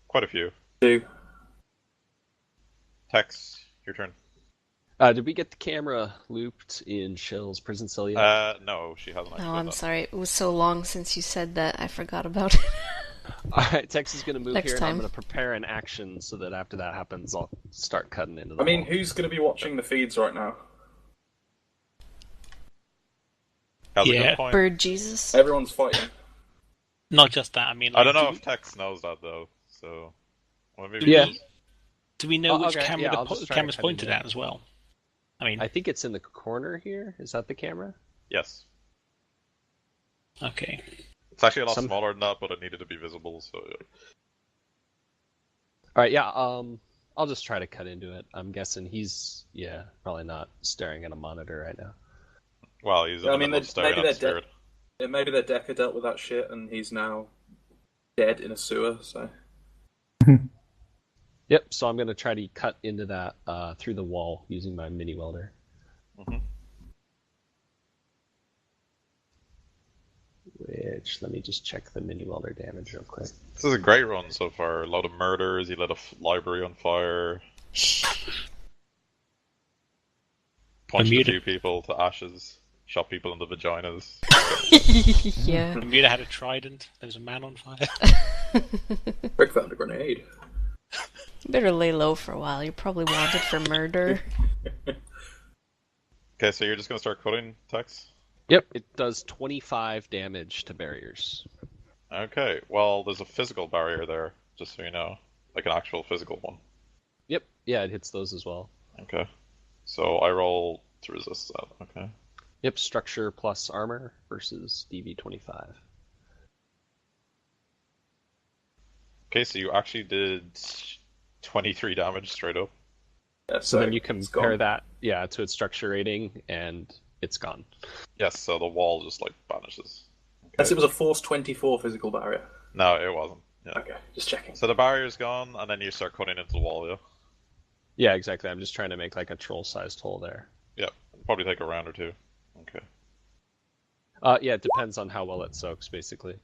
Quite a few. 2. Tex, your turn. Did we get the camera looped in Shill's prison cell yet? No, she hasn't actually Oh, done I'm that. sorry. It was so long since you said that, I forgot about it. Alright, Tex is going to move Next here, and I'm time. going to prepare an action so that after that happens, I'll start cutting into the I mean, wall. who's going to be watching the feeds right now? Has a Yeah. good point. Bird Jesus. Everyone's fighting. Not just that. I mean, I don't know do, if Tex knows that though. So, well, maybe do Yeah. we, do we know Oh, which okay, camera yeah, the I'll just try camera's to cut pointed into at as well? I mean, I think it's in the corner here. Is that the camera? Yes. okay. It's actually a lot Some- smaller than that, but it needed to be visible. So, yeah. Alright, yeah, I'll just try to cut into it. I'm guessing he's, probably not staring at a monitor right now. Well, he's in I the mean, middle of staring maybe at the they're spirit. Yeah, maybe their decker dealt with that shit and he's now dead in a sewer, so... Yep, so I'm going to try to cut into that through the wall using my mini welder. Mm-hmm. Which, let me just check the mini welder damage real quick. This is a great run so far. A lot of murders. He lit a library on fire. Punched a Bermuda. few people to ashes. Shot people in the vaginas. Yeah. Bermuda had a trident. There was a man on fire. Rick found a grenade. Better lay low for a while. You're probably wanted for murder. Okay, so you're just gonna start cutting, Tex? Yep, it does 25 damage to barriers. Okay, well, there's a physical barrier there, just so you know. Like an actual physical one. Yep, yeah, it hits those as well. Okay. So I roll to resist that, okay. Yep, structure plus armor versus DV25. Okay, so you actually did 23 damage straight up. Yeah, So then you it's compare gone. that, to its structure rating, and it's gone. Yes, so the wall just, like, vanishes. Yes, it was a force 24 physical barrier. No, it wasn't. Yeah. Okay, just checking. So the barrier's gone, and then you start cutting into the wall, yeah? Yeah, exactly. I'm just trying to make like a troll-sized hole there. Yep. Probably take a round or two. Okay. Yeah, it depends on how well it soaks, basically.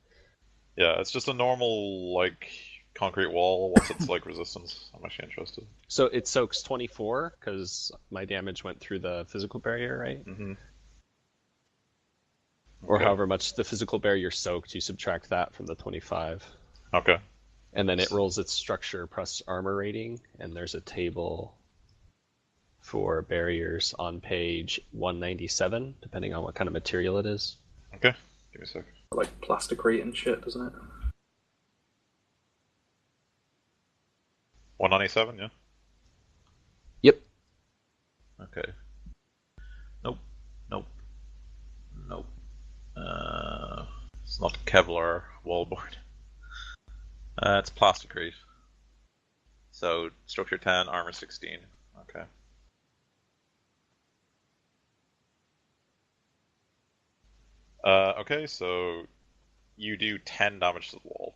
Yeah, it's just a normal, like, concrete wall. What's its, like, resistance? I'm actually interested. So it soaks 24, because my damage went through the physical barrier, right? Mm-hmm. Or Okay. however much the physical barrier soaked, you subtract that from the 25. Okay. And then it rolls its structure plus armor rating, and there's a table for barriers on page 197, depending on what kind of material it is. Okay. Give me a sec. Like plasticrete and shit, doesn't it? 197, yeah? Yep. Okay. Nope. Nope. Nope. It's not Kevlar wallboard. It's plasticrete. So, structure 10, armor 16. Okay. Okay, so you do 10 damage to the wall.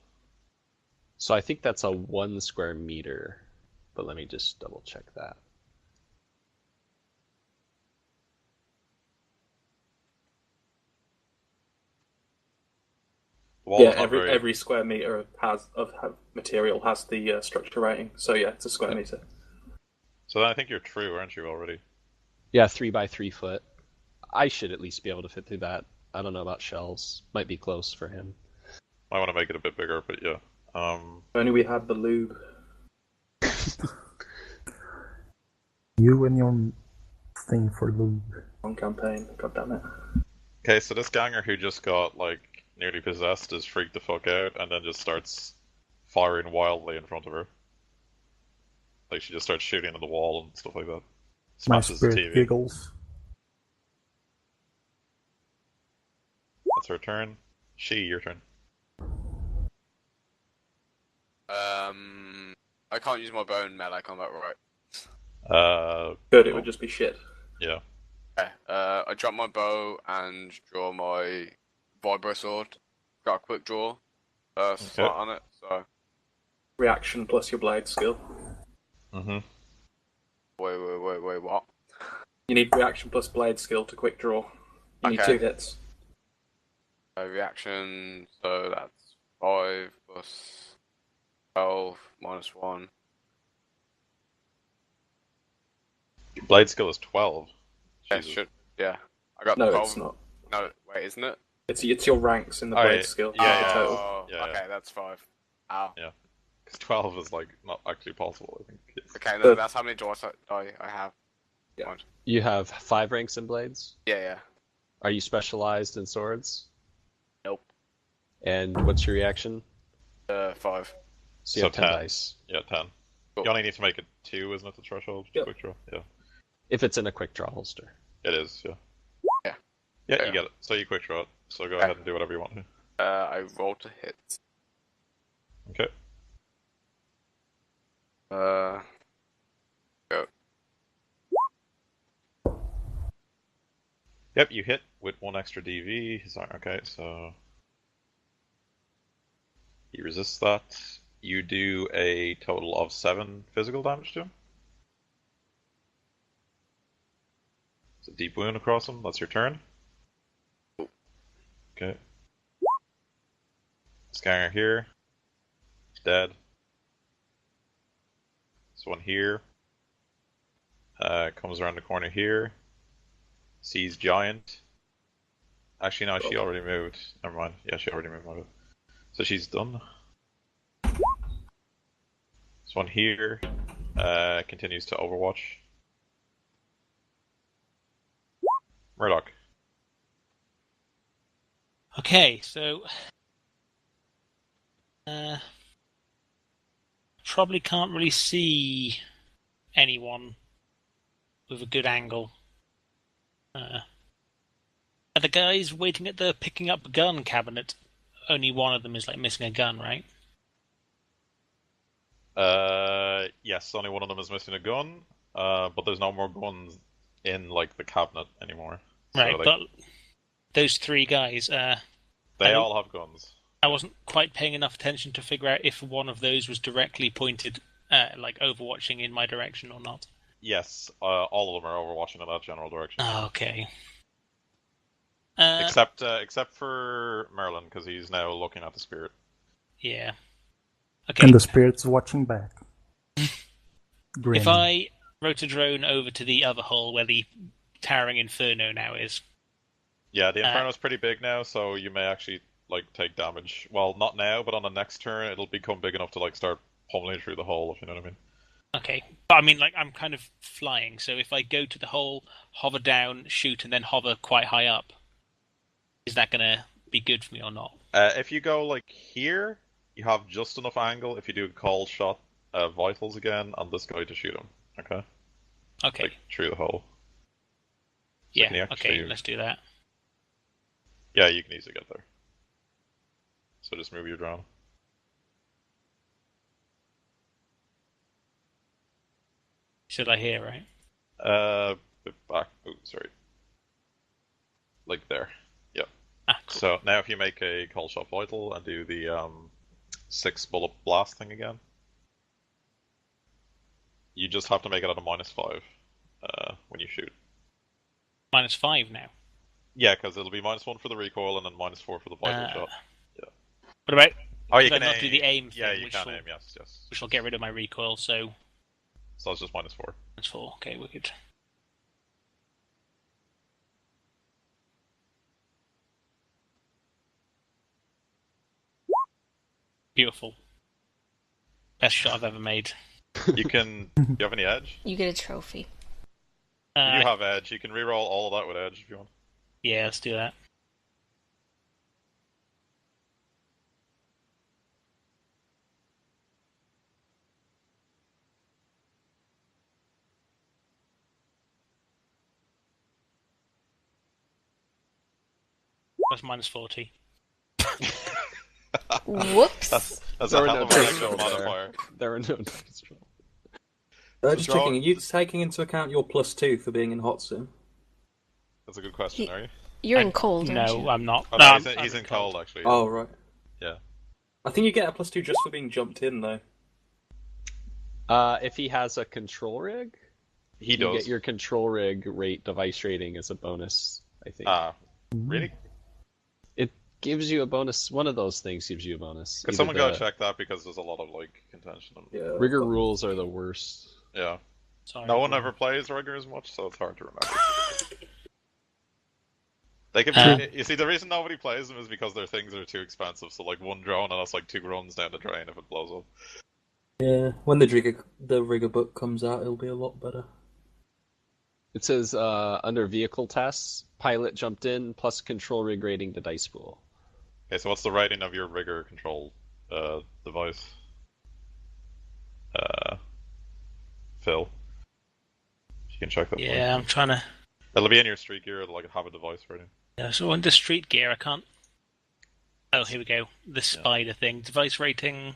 So I think that's a 1 square meter, but let me just double check that. The wall Yeah, is not very... every square meter of material has the structure rating. So yeah, it's a square meter. So then I think you're true, aren't you, already? Yeah, 3 by 3 foot. I should at least be able to fit through that. I don't know about Shells. Might be close for him. I want to make it a bit bigger, but yeah. If only we had the lube. You and your thing for lube. On campaign, god damn it. Okay, so this ganger who just got, like, nearly possessed is freaked the fuck out and then just starts firing wildly in front of her. Like, she just starts shooting at the wall and stuff like that. My Smashes the spirit TV. giggles. That's her turn. Your turn. I can't use my bow in melee combat, right? Good, it would just be shit. Yeah. Okay. I drop my bow and draw my vibro sword. Got a quick draw. Slot on it. So. Reaction plus your blade skill. Mm-hmm. Wait, what? You need reaction plus blade skill to quick draw. You need Okay. 2 hits. Reaction, so that's 5 plus 12 minus 1. Blade skill is 12. Yeah, Jesus. yeah. I got No, 12. it's not. No, wait, isn't it? It's your ranks in the Oh, blade yeah. skill. Yeah, the yeah. total. Oh, Yeah, okay, yeah. that's 5. Ow. Yeah. Because 12 is, like, not actually possible, I think. Yes. Okay, The- that's how many draws I have. Yeah. Mind. You have 5 ranks in blades? Yeah. Are you specialized in swords? Nope. And what's your reaction? 5. So you have 10 10. dice. Yeah, 10. Cool. You only need to make it 2, isn't it, the threshold? Yep. Quick draw? Yeah. If it's in a quick draw holster. It is, yeah. Yeah. Yeah, Yeah. you get it. So you quick draw it. So go Okay. ahead and do whatever you want to. I rolled to hit. Okay. Go. Yep, you hit with 1 extra DV. Okay, so he resists that. You do a total of 7 physical damage to him. It's a deep wound across him. That's your turn. Okay. Scanner here. Dead. This one here. Comes around the corner here. Sees giant. Actually, no, she already moved. Never mind. Yeah, she already moved. My bad. So she's done. This one here continues to overwatch. Murdoch. Okay, so probably can't really see anyone with a good angle. Are the guys waiting at the picking up gun cabinet? Only one of them is like missing a gun, right? Yes, only one of them is missing a gun. But there's no more guns in like the cabinet anymore. So, Right, like, but those 3 guys, they all have guns. I wasn't quite paying enough attention to figure out if one of those was directly pointed, like overwatching in my direction or not. Yes, all of them are overwatching in that general direction. Okay. Except for Merlin, because he's now looking at the spirit. Yeah. Okay. And the spirit's watching back. If I wrote a drone over to the other hole where the towering inferno now is. Yeah, the inferno's pretty big now, so you may actually take damage. Well, not now, but on the next turn, it'll become big enough to start pummeling through the hole, if you know what I mean. Okay, but I mean, I'm kind of flying, so if I go to the hole, hover down, shoot, and then hover quite high up, is that gonna be good for me or not? If you go here, you have just enough angle. If you do a call shot, vitals again on this guy to shoot him. Okay. Okay. Through the hole. Yeah. Okay. Let's do that. Yeah, you can easily get there. So just move your drone. Should I hear, right? Bit back. Oh, sorry. There. Yep. Cool. So now if you make a call shot vital and do the 6 bullet blast thing again, you just have to make it at a -5 when you shoot. -5 now? Yeah, because it'll be -1 for the recoil and then -4 for the vital shot. Yeah. What about... Oh, you can not do the aim thing? Yeah, you can aim, yes. Which will get rid of my recoil, so... So it's just -4. -4, okay, wicked. Beautiful. Best shot I've ever made. You can... Do you have any edge? You get a trophy. You do have edge. You can reroll all of that with edge if you want. Yeah, let's do that. That's -40. Whoops. That's There a were hell no of a dice random rolls modifier. There were no dice rolls. Just checking, are you taking into account your +2 for being in hot sim? That's a good question, are you? You're in cold, aren't you? No, I'm not. Oh, No, no, he's in cold, actually. Oh, right. Yeah. I think you get a +2 just for being jumped in, though. If he has a control rig, He you does. get your control rig device rating as a bonus, I think. Really? It gives you a bonus. One of those things gives you a bonus. Could Either someone go the- check that, because there's a lot of contention. Yeah. Rigor rules are the worst. Yeah. Sorry, No one everyone. ever plays Rigor as much, so it's hard to remember. They can be, you see, the reason nobody plays them is because their things are too expensive. So one drone and that's 2 runs down the drain if it blows up. Yeah, when the rigger book comes out, it'll be a lot better. It says under vehicle tests, pilot jumped in plus control rig rating to dice pool. Okay, so what's the rating of your Rigor control device? Phil? You can check that. Yeah, I'm trying to... It'll be in your street gear, it'll have a device rating. Yeah, so under street gear, I can't... Oh, here we go. The spider thing. Device rating...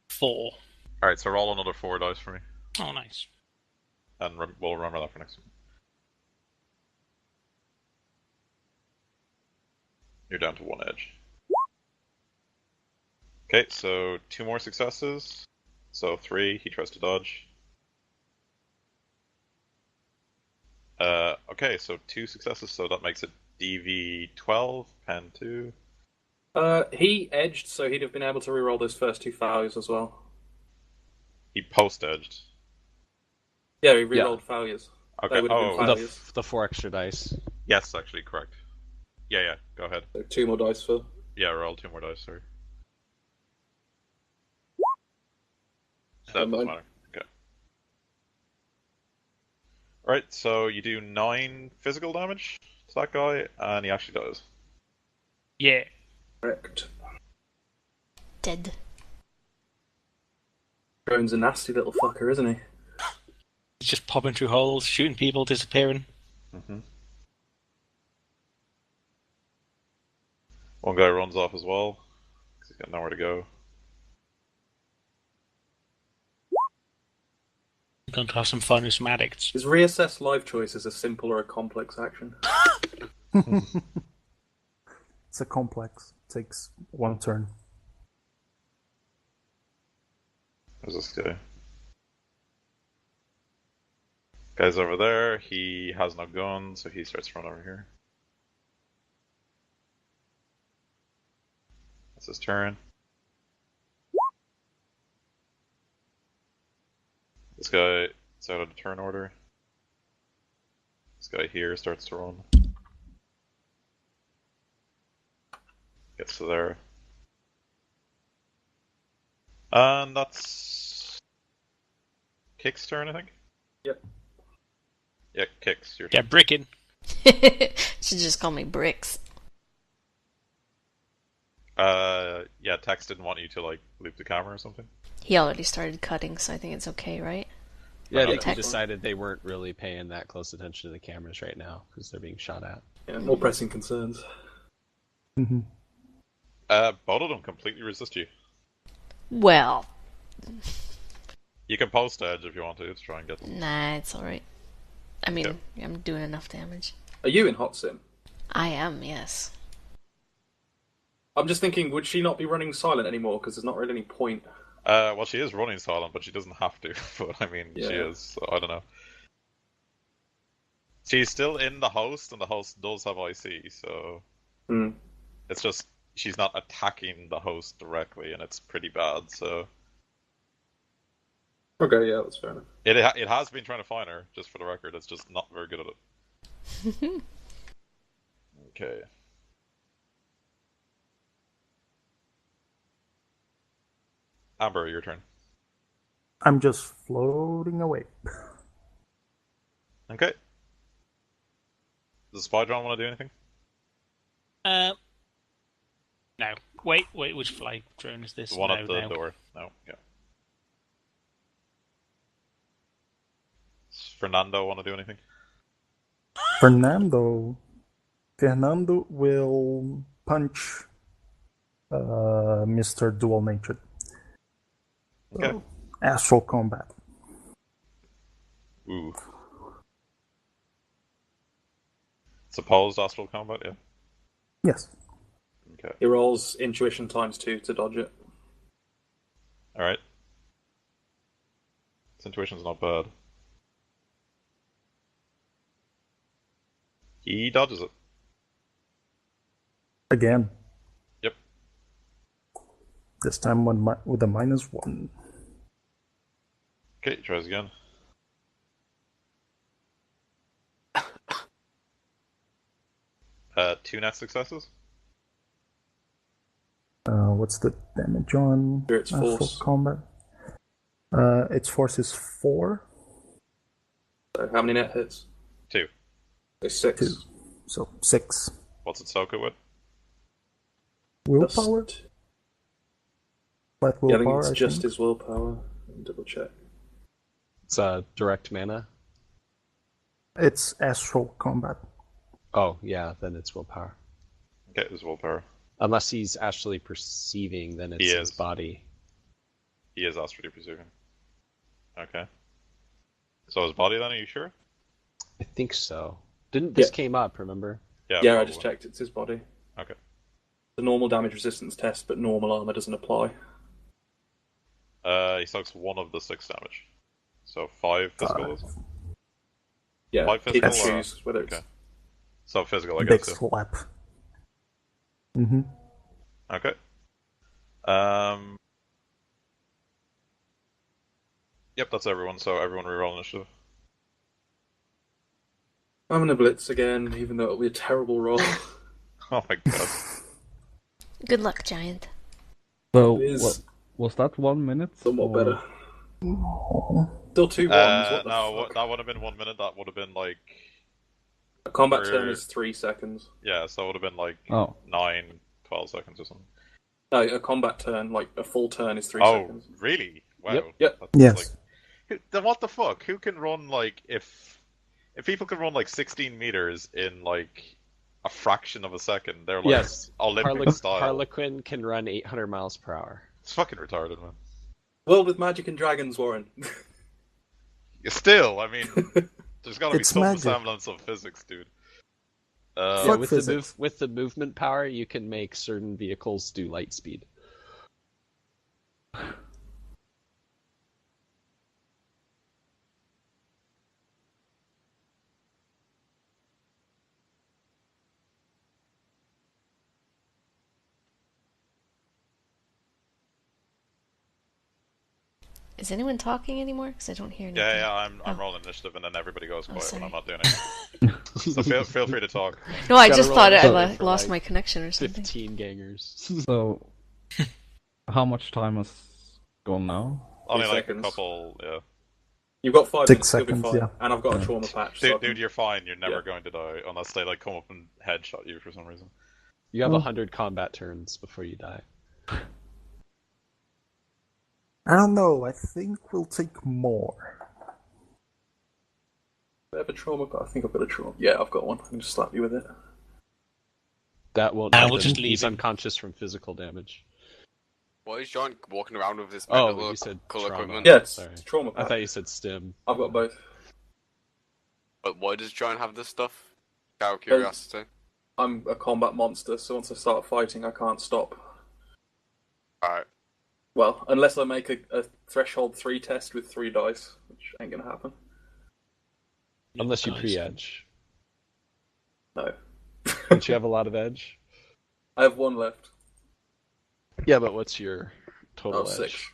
4. Alright, so roll another 4 dice for me. Oh, nice. And we'll remember that for next one. You're down to 1 edge. Okay, so 2 more successes. So 3, he tries to dodge. Okay, so 2 successes, so that makes it DV12, pen 2. He edged, so he'd have been able to reroll those first 2 failures as well. He post-edged. Yeah, he rerolled failures. Okay, They would have been failures. The 4 extra dice. Yes, actually, correct. Yeah, go ahead. So 2 more dice for... Yeah, roll 2 more dice, sorry. That Never doesn't mind. matter. Okay. Alright, so you do 9 physical damage to that guy, and he actually dies. Yeah. Correct. Dead. Drone's a nasty little fucker, isn't he? He's just popping through holes, shooting people, disappearing. Mm-hmm. One guy runs off as well, because he's got nowhere to go. I'm going to have some fun with some addicts. Is reassess life choices a simple or a complex action? It's a complex. It takes one turn. Where's this guy? Guy's over there. He has no gun, so he starts running over here. That's his turn. This guy is out of the turn order. This guy here starts to run. Gets to there. And that's Kick's turn, I think? Yep. Yeah, Kick's your Yeah, turn. bricking. Should just call me Bricks. Yeah, Tex didn't want you to, like, loop the camera or something. He already started cutting, so I think it's okay, right? Yeah, I Okay. think we decided they weren't really paying that close attention to the cameras right now because they're being shot at. Yeah, more pressing concerns. Mm-hmm. Both of them completely resist you. Well, You can post edge if you want to try and get them. nah, it's alright. I mean, Yeah. I'm doing enough damage. Are you in hot sim? I am, yes. I'm just thinking, would she not be running silent anymore? Because there's not really any point. Well, she is running silent, but she doesn't have to. But I mean, she Yeah. is. So I don't know. She's still in the host, and the host does have IC. So Hmm. it's just she's not attacking the host directly, and it's pretty bad. So Okay, yeah, that's fair enough. it has been trying to find her, just for the record. It's just not very good at it. Okay. Amber, your turn. I'm just floating away. Okay. Does Spy Drone want to do anything? No. Wait, which fly drone is this? The one No, at the no. door. No, yeah. Does Fernando want to do anything? Fernando will punch Mr. Dual Natured. Okay. Astral combat. Ooh. Supposed astral combat, yeah. Yes. Okay. He rolls intuition ×2 to dodge it. Alright. His intuition's not bad. He dodges it. Again. Yep. This time with a -1. Okay, he tries again. Two net successes. What's the damage on Sure, it's Astral force. combat? Its force is 4. So how many net hits? 2. So 6. 2. So 6. What's it soak it with? Willpower? Just- Flat Yeah, I willpower, think it's just his willpower. Let me double check. It's direct mana. It's astral combat. Oh, yeah, then it's willpower. Okay, his willpower. Unless he's actually perceiving, then it's He his is. body. He is astrally perceiving. Okay. So his body then, are you sure? I think so. Didn't this Yeah. came up, remember? Yeah, I probably. just checked. It's his body. Okay. The normal damage resistance test, but normal armor doesn't apply. He soaks 1 of the 6 damage. So 5 physical is it? Yeah, 5 he can physical. choose whether it's... Okay. So physical, I Big guess. Yeah. slap. Mm-hmm. Okay. Yep, that's everyone. So everyone reroll initiative. I'm gonna blitz again, even though it'll be a terrible roll. Oh my god. Good luck, Giant. So, It is- what, was that 1 minute? Somewhat or- better. Still 2 ones. What the No, fuck? that would have been 1 minute. That would have been like, A combat for- turn is 3 seconds. yeah, so it would have been like Oh, 9, 12 seconds or something. No, a combat turn, like a full turn, is 3 Oh, seconds. really? Wow. Yep. Yep. That's Yes. Like, then what the fuck? Who can run like if people can run like 16 meters in like a fraction of a second? They're like Yes. Olympic style. Harlequin can run 800 miles per hour. It's fucking retarded, man. Well, with Magic and Dragons, Warren. Still, I mean, there's got to be It's some magic. semblance of physics, dude. Yeah, Fuck with physics. with the movement power, you can make certain vehicles do light speed. Is anyone talking anymore? Because I don't hear anything. Yeah, I'm Oh. rolling initiative, and then everybody goes quiet when sorry. I'm not doing it. So feel free to talk. No, I Gotta just roll thought I initiative for, lost like, my connection or something. 15 gangers. So, how much time has gone now? Only like seconds. a couple. Yeah. You've got 5 minutes, 6 you'll be seconds, fine. yeah. And I've got a trauma patch. So I Dude, can- you're fine. You're never Yeah. going to die unless they like come up and headshot you for some reason. You have Oh. 100 combat turns before you die. I don't know. I think we'll take more. I have a trauma, but I think I've got a trauma. Yeah, I've got one. I can just slap you with it. That won't We'll happen. just leave He's him. unconscious from physical damage. Why is John walking around with this Oh, medical you said colour trauma. equipment? Yeah, it's Sorry. trauma I patch. thought you said stim. I've got both. But why does John have this stuff? Out of curiosity. I'm a combat monster, so once I start fighting, I can't stop. Alright. Well, unless I make a threshold 3 test with 3 dice, which ain't gonna happen. Unless you Guys. pre-edge. No. Don't you have a lot of edge? I have 1 left. Yeah, but what's your total Oh, edge? 6.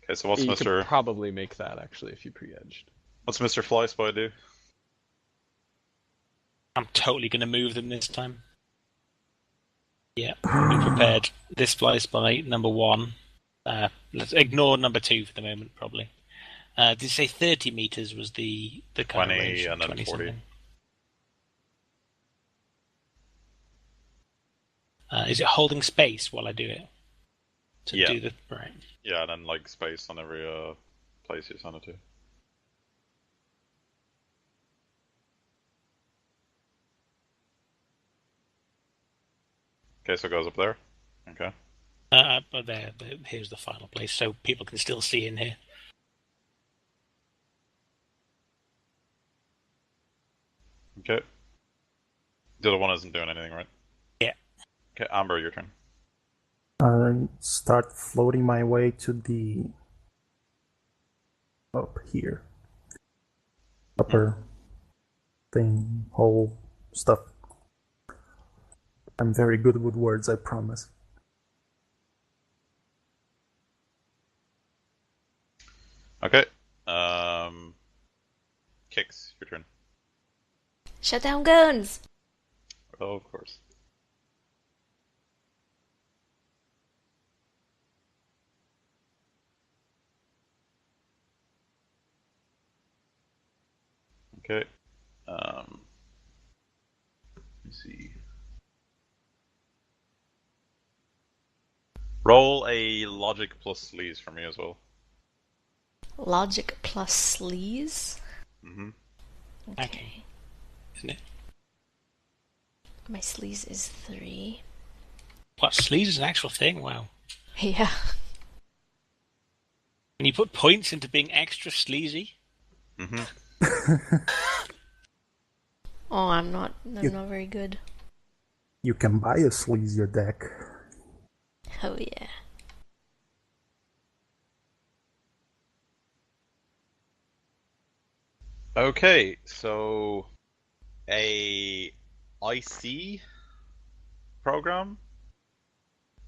Okay, so what's You Mr. could probably make that, actually, if you pre-edged. What's Mr. Fly Spy do? I'm totally going to move them this time. Yeah, be prepared. This flies by number 1. Let's ignore number 2 for the moment, probably. Did you say 30 meters was the kind 20 of range? and then 40. Something. Is it holding space while I do it? To Yeah. do the right. Yeah, and then like space on every place you send it to. Okay, so it goes up there. Okay. But here's the final place, so people can still see in here. Okay. The other one isn't doing anything, right? Yeah. Okay, Amber, your turn. I start floating my way to the up here. Upper thing, whole stuff. I'm very good with words, I promise. Okay. Kicks, your turn. Shut down guns! Oh, of course. Okay. Let me see. Roll a logic plus sleaze for me as well. Logic plus sleaze? Mm-hmm. Okay. Isn't it? My sleaze is 3. What, sleaze is an actual thing? Wow. Yeah. Can you put points into being extra sleazy? Mm-hmm. Oh, I'm not very good. You can buy a sleazier deck. Oh yeah. Okay, so a IC program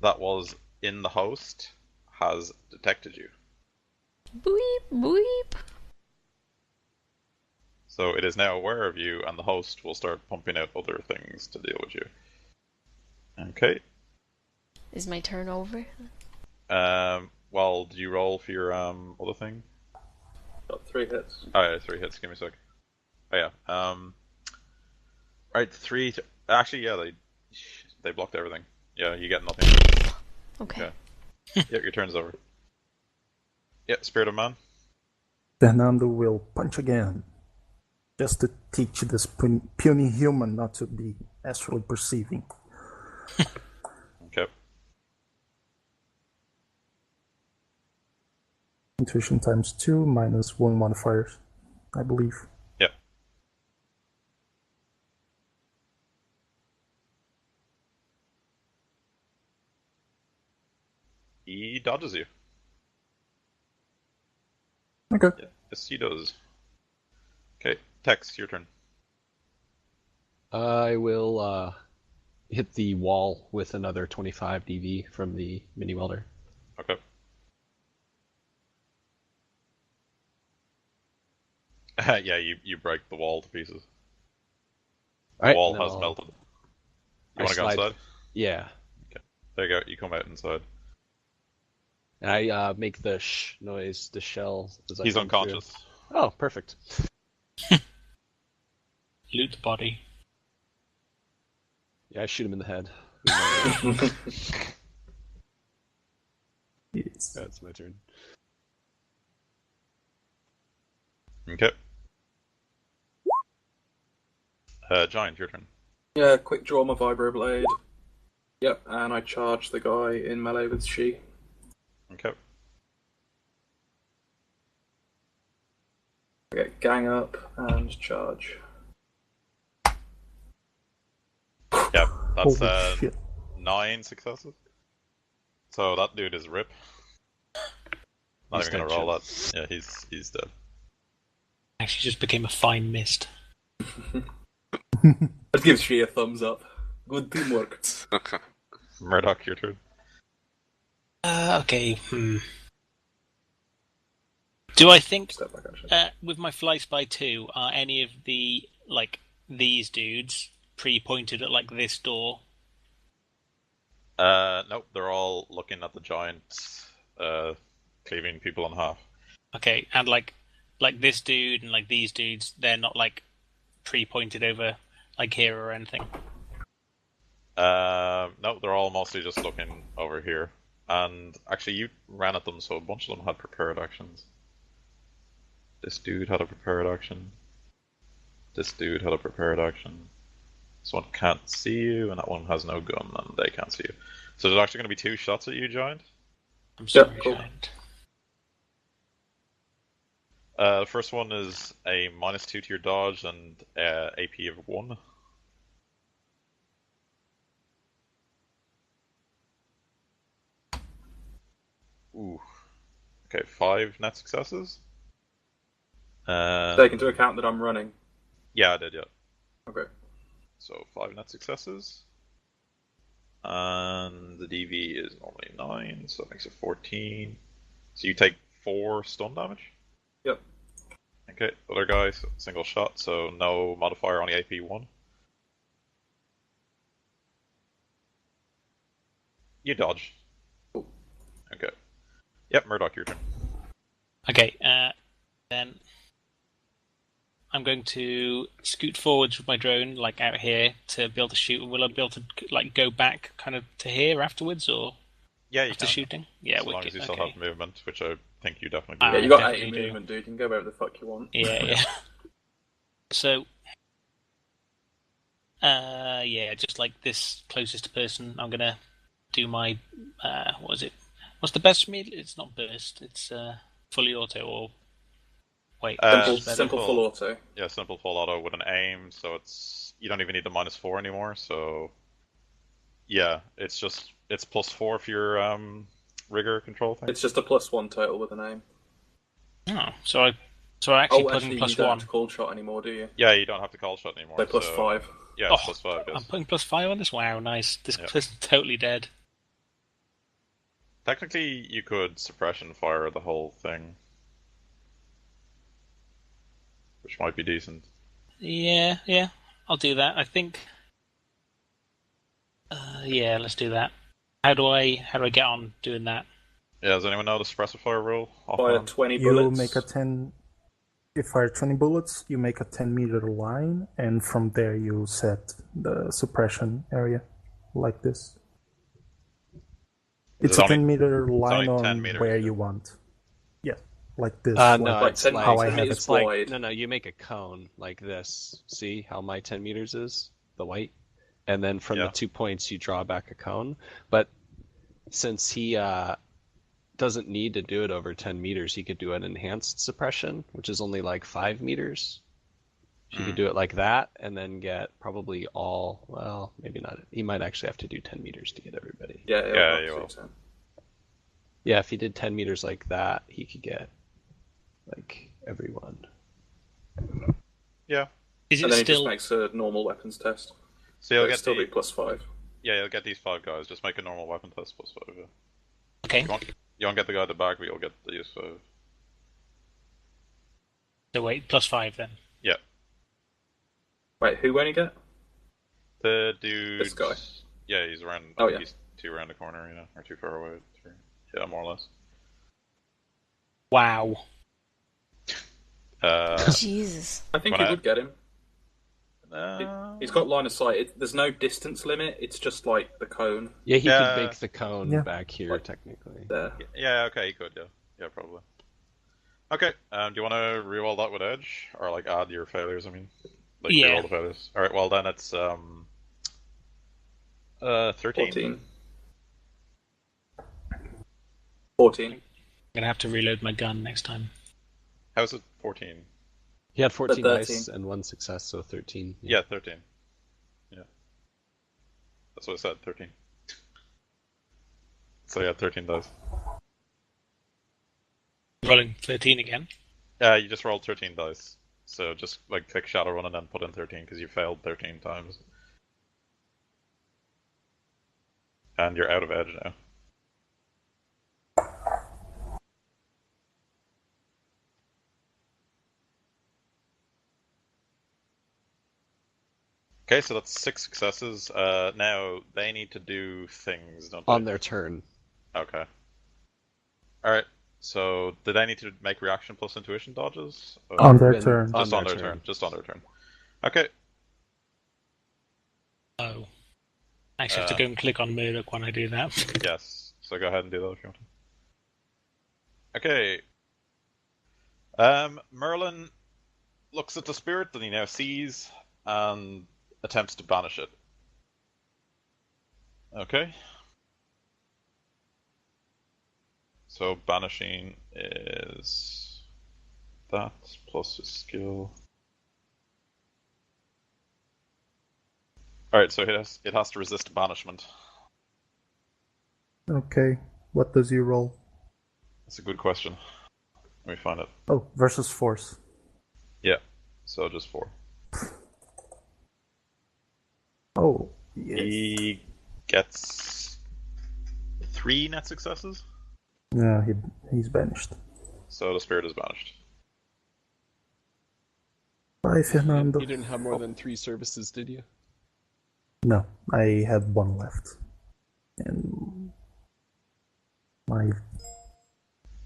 that was in the host has detected you. Boop boop. So it is now aware of you, and the host will start pumping out other things to deal with you. Okay. Is my turn over? Well, did you roll for your other thing? Got 3 hits. Oh yeah, 3 hits. Give me a sec. Oh yeah. Right, 3. Actually, yeah, they blocked everything. Yeah, you get nothing. Okay. Yep, your turn's over. Yep, Spirit of Man. Fernando will punch again. Just to teach this puny human not to be astrally perceiving. Okay. Intuition times 2 minus 1 modifiers, I believe. Yep. He dodges you. Okay. Yes, he does. Okay, Tex, your turn. I will hit the wall with another 25 DV from the mini welder. Okay. Yeah, you break the wall to pieces. The Alright, wall and then has melted. You I want to go slide- inside? Yeah. There you go. You come out inside. And I make the shh noise, the shell. As I He's come through. unconscious. Oh, perfect. Loot the body. Yeah, I shoot him in the head. Yes. That's my turn. Okay. Giant, your turn. Yeah, quick draw my vibroblade. Yep, and I charge the guy in melee with she. Okay. Okay, gang up and charge. Yeah, that's Holy shit. 9 successes. So that dude is rip. Not He's even gonna dead, roll Jim. that. Yeah, he's dead. Actually, just became a fine mist. That gives she a thumbs up. Good teamwork. Murdoch, your turn. Okay. Do I think Step back, actually. with my fly spy 2 are any of the these dudes pre-pointed at this door? Nope, they're all looking at the giant, cleaving people in half. Okay, and like this dude and these dudes, they're not pre-pointed over here or anything. No, they're all mostly just looking over here. And actually, you ran at them, so a bunch of them had prepared actions. This dude had a prepared action. This dude had a prepared action. This one can't see you, and that one has no gun, and they can't see you. So there's actually going to be 2 shots at you, Giant. I'm sorry, cool. Giant. The first one is a -2 to your dodge and AP of 1. Ooh. Okay, 5 net successes. Take into account that I'm running. Yeah, I did, yeah. Okay. So 5 net successes. And the DV is normally 9, so that makes it 14. So you take 4 stun damage? Yep. Okay, other guy, single shot, so no modifier, only AP 1. You dodge. Cool. Okay. Yep, Murdoch, your turn. Okay, then I'm going to scoot forwards with my drone, out here, to be able to shoot. Will I be able to go back kind of to here afterwards, or Yeah, you after can. shooting? Yeah, As long wicked. as you still Okay. have movement, which I think you definitely Ah, do. Yeah, you got definitely 80 do. movement, dude. You can go wherever the fuck you want. Yeah. So, yeah, just this closest person, I'm gonna do my what is it? What's the best for me? It's not burst. It's fully auto or wait. Simple full auto. Yeah, simple full auto with an aim, so you don't even need the -4 anymore. So yeah, it's +4 for your rigor control thing. It's just a +1 total with an aim. Oh, so I actually put Actually, in you don't have +1. to call shot anymore, do you? Yeah, you don't have to call shot anymore. So +5. Yeah, Oh, it's +5. Yes. I'm putting +5 on this. Wow, nice. This Yeah. person's totally dead. Technically, you could suppression fire the whole thing, which might be decent. Yeah, I'll do that. I think. Yeah, let's do that. How do I get on doing that? Yeah, does anyone know the suppressive fire rule? Fire Offhand? 20 You bullets. make a 10. You fire 20 bullets, you make a 10-meter line, and from there you set the suppression area like this. It's a only- 10-meter line only 10 on meters, where yeah. you want. Yeah, like this. No, Like it's 10 like how I have meters it. wide. no, you make a cone like this. See how my 10 meters is? The white? And then from Yeah. the 2 points, you draw back a cone. But since he doesn't need to do it over 10 meters, he could do an enhanced suppression, which is only 5 meters. He could do it like that and then get probably well, maybe not. He might actually have to do 10 meters to get everybody. Yeah, Yeah, you you will. will. Yeah, if he did 10 meters like that, he could get like everyone. Yeah. Is And it then he just still makes a normal weapons test. So you'll It'll get still the... be +5. Yeah, you'll get these 5 guys. Just make a normal weapon test +5. Yeah. okay? You won't get the guy at the back, but you'll get these 5. So wait, +5 then. Yeah. Wait, who won't he get? The dude... This guy. Yeah, he's around... Oh, yeah. He's 2 around the corner, you know, or 2 far away. 3. Yeah, more or less. Wow. Jesus. I think When he I- would get him. Uh, He's got line of sight. There's no distance limit. It's just like the cone Yeah, he Yeah. could bake the cone Yeah. back here, Like- technically. there. Yeah, okay, you could, yeah. Yeah, probably. Okay, do you want to reroll that with Edge? Or, like, add your failures, I mean? Like, Yeah. reroll the failures. Alright, well then it's, 13. 14. I'm gonna have to reload my gun next time. How's it 14? He had 14 13. dice and 1 success, so 13. Yeah, 13. Yeah. That's what I said, 13. So yeah, 13 dice. Rolling 13 again. You just rolled 13 dice. So just, like, pick Shadowrun and then put in 13, because you failed 13 times. And you're out of Edge now. Okay, so that's 6 successes. Now, they need to do things, don't they? On their turn. Okay. Alright, so do they need to make reaction plus intuition dodges? Or On their When- turn. just on their their turn. Just on their turn. Okay. Oh. I actually have to go and click on Murdoch when I do that. Yes. So go ahead and do that if you want to. Okay. Merlin looks at the spirit that he now sees and attempts to banish it. Okay. So banishing is that plus his skill. Alright, so it has to resist banishment. Okay. What does he roll? That's a good question. Let me find it. Oh, versus force. Yeah. So just 4. Oh, yes. He gets 3 net successes, No, he's banished. so the spirit is banished. Bye, Fernando. You didn't have more than 3 services, did you? No, I had 1 left. And my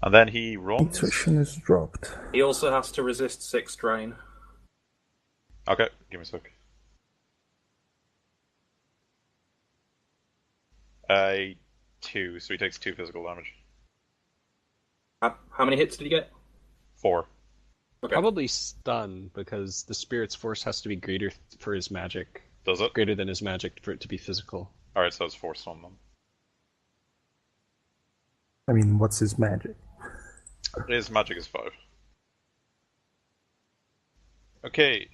And then he runs. intuition is dropped. He also has to resist 6 drain. Okay, give me a sec. 2, so he takes 2 physical damage. How many hits did he get? 4. Okay. Probably stun, because the spirit's force has to be greater for his magic. Does it? Greater than his magic for it to be physical. Alright, so it's 4 stun then. I mean, what's his magic? His magic is 5. Okay,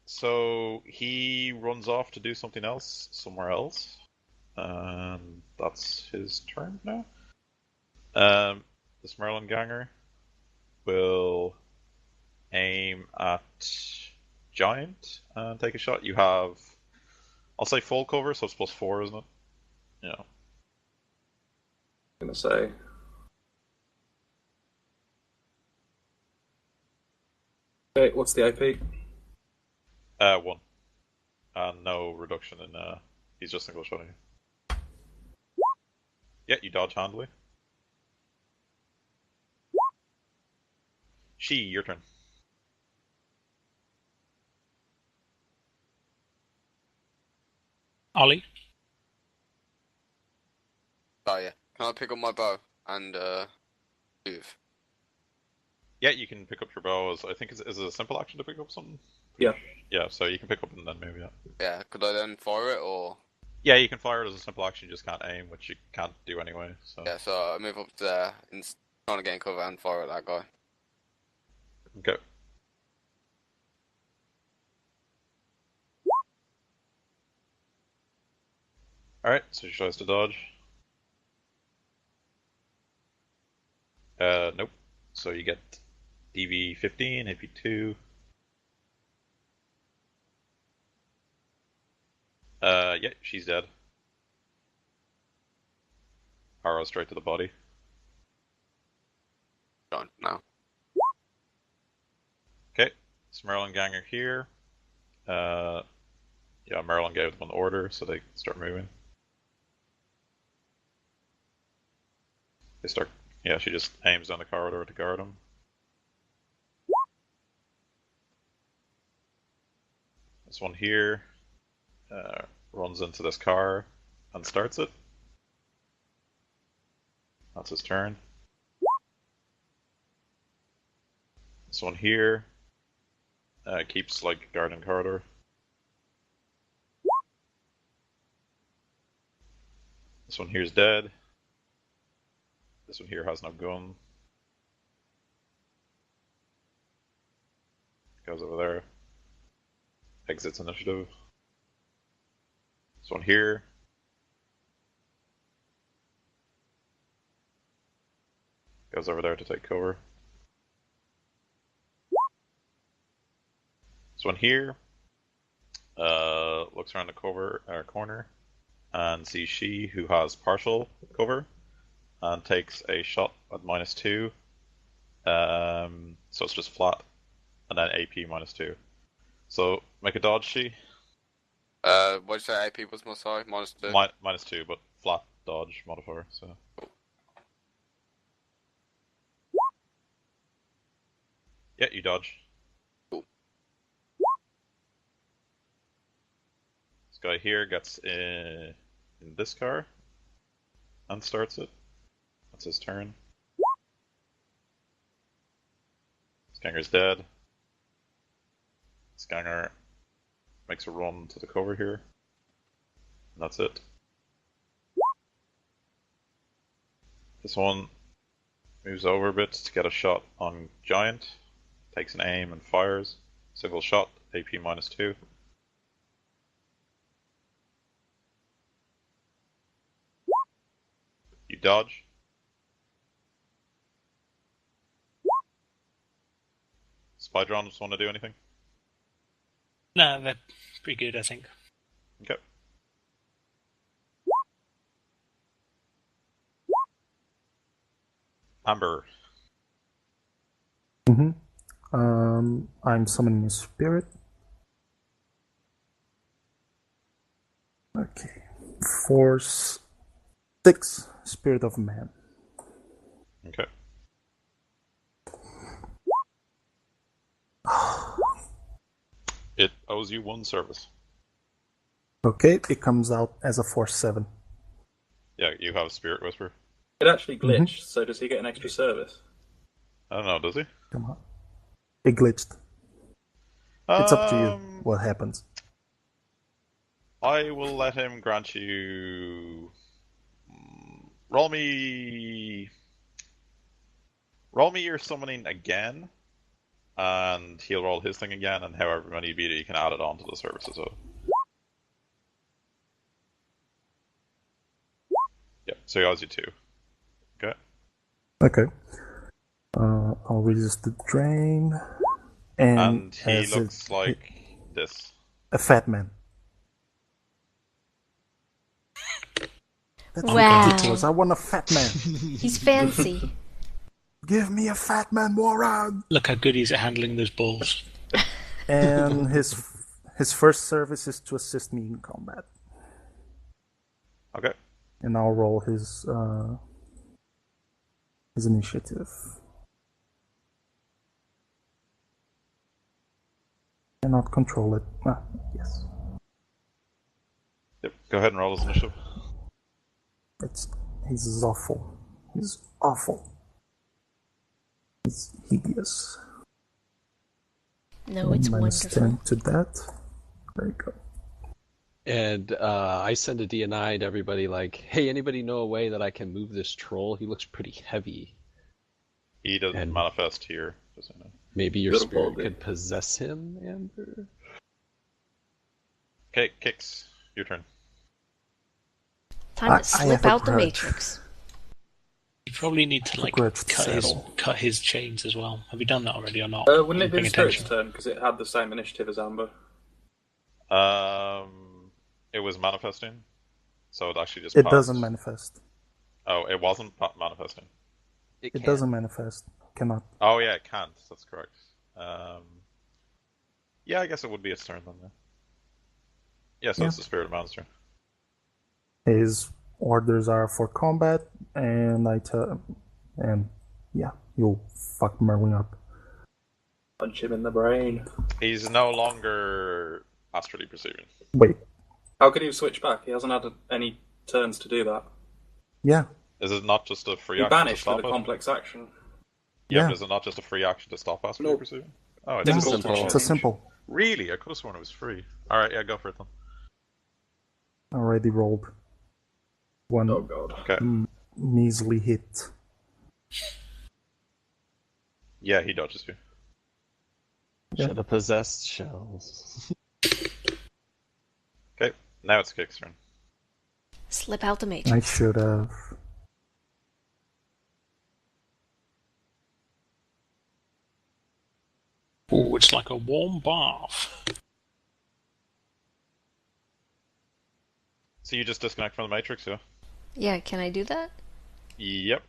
so he runs off to do something else somewhere else. That's his turn now. This Merlin Ganger will aim at Giant and take a shot. You have, I'll say full cover, so it's +4, isn't it? Yeah. I'm gonna say. Okay, what's the AP? 1. And no reduction in, he's just single shotting you. Yeah, you dodge handily. Your turn. Ollie? Oh yeah. Can I pick up my bow and move? Yeah, you can pick up your bow. I think is it a simple action to pick up something? Yeah. Yeah, so you can pick up and then move, yeah. Yeah. Could I then fire it or? Yeah, you can fire it as a simple action, you just can't aim, which you can't do anyway, so... Yeah. So I move up there and trying to get in cover and fire at that guy. Okay. Alright, so she tries to dodge. Nope. So you get DV 15, AP 2. Yeah, she's dead. Arrow straight to the body. Don't know. Okay, it's Merlin Ganger here. Yeah, Merlin gave them an order, so they start moving. They start. Yeah, she just aims down the corridor to guard him. This one here runs into this car and starts it. That's his turn. This one here keeps like guarding corridor. This one here's dead. This one here has no gun. Goes over there. Exits initiative. This one here. Goes over there to take cover. This one here looks around the corner and sees she, who has partial cover, and takes a shot at -2. So it's just flat, and then AP -2. So make a dodge, she. What'd you say AP was more, sorry? -2? -2, but flat dodge modifier, so. Yeah, you dodge. Cool. This guy here gets in this car and starts it. That's his turn. Skanger's dead. Skanger makes a run to the cover here. And that's it. This one moves over a bit to get a shot on Giant. Takes an aim and fires. Single shot, AP -2. You dodge. Spy drones want to do anything? No, they're pretty good, I think. Okay. Amber. Mm-hmm. I'm summoning a spirit. Okay. Force 6, Spirit of Man. Okay. It owes you 1 service. Okay, it comes out as a Force 7. Yeah, you have Spirit Whisper. It actually glitched, so does he get an extra service? I don't know, does he? Come on. It glitched. It's up to you what happens. I will let him grant you. Roll me your summoning again, and he'll roll his thing again, and however many you beat it, you can add it on to the service as well. Yeah, so he owes you 2. Okay. Okay. I'll resist the drain. And he looks like this. A fat man. That's Wow. ridiculous. I want a fat man. He's fancy. Give me a fat man, Warren! Look how good he's at handling those balls. And his first service is to assist me in combat. Okay. And I'll roll his initiative. Cannot control it. Ah, yes. Yep. Go ahead and roll his initiative. He's awful. He's awful. He's hideous. No, it's wonderful. -10 to that. There you go. And I send a DNI to everybody like, hey, anybody know a way that I can move this troll? He looks pretty heavy. He doesn't manifest here. Just, Maybe your spirit could possess him, Amber? Okay, Kix. Your turn. Time to slip have out the heard. Matrix. You probably need to Grudge cut his chains as well. Have you done that already or not? Wouldn't it be Paying the spirit's attention? turn because it had the same initiative as Amber? It was manifesting, so it actually just It passed. doesn't manifest. Oh, it wasn't manifesting. It doesn't manifest. Cannot. Oh yeah, it can't. That's correct. Yeah, I guess it would be its turn then. Yeah, so it's the spirit monster. His orders are for combat, and you'll fuck Merlin up. Punch him in the brain. He's no longer astrally perceiving. Wait. How could he have switched back? He hasn't had any turns to do that. Yeah. Is it not just a free He action to banished stop with a it? complex action. Yeah, but is it not just a free action to stop astrally No. perceiving? Oh, It's it's a just simple. It's a simple. Really? I could have sworn it was free. Alright, yeah, go for it then. Already rolled. One Oh god. Okay. measly hit. Yeah, he dodges you. Yeah. Should have possessed shells. Okay, now it's Kick's turn. Slip out the matrix. I should have. Oh, it's like a warm bath. So you just disconnect from the Matrix, yeah? Yeah, can I do that? Yep.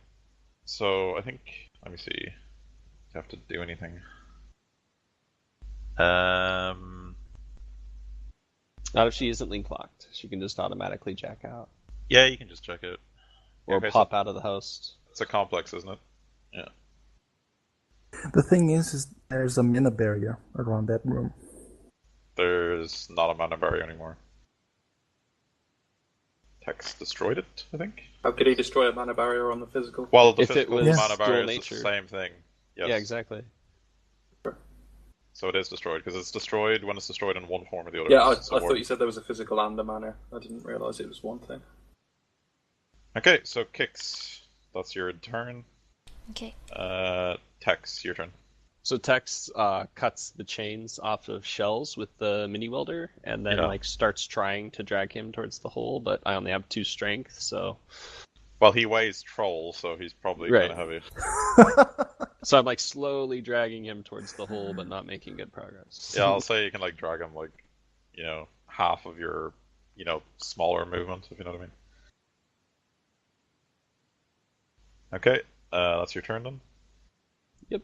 So I think, let me see. Do you have to do anything? Not if she isn't link locked. She can just automatically jack out. Yeah, you can just check it. Or Okay, pop out of the host. It's a complex, isn't it? Yeah. The thing is there's a mana barrier around that room. There's not a mana barrier anymore. Tex destroyed it, I think. How could he destroy a mana barrier on the physical? Well, the If it physical was mana barrier dual is nature. the same thing. Yes. Yeah, exactly. So it is destroyed, because it's destroyed when it's destroyed in one form or the other. Yeah, I It's a thought word. you said there was a physical and a mana. I didn't realise it was one thing. Okay, so Kicks, that's your turn. Okay. Tex, your turn. So Tex cuts the chains off of shells with the mini welder, and then Yeah. starts trying to drag him towards the hole. But I only have 2 strength, so Well, he weighs troll, so he's probably Right. kind of heavy. so I'm slowly dragging him towards the hole, but not making good progress. Yeah, I'll say you can drag him half of your smaller movement, if you know what I mean. Okay, that's your turn then. Yep.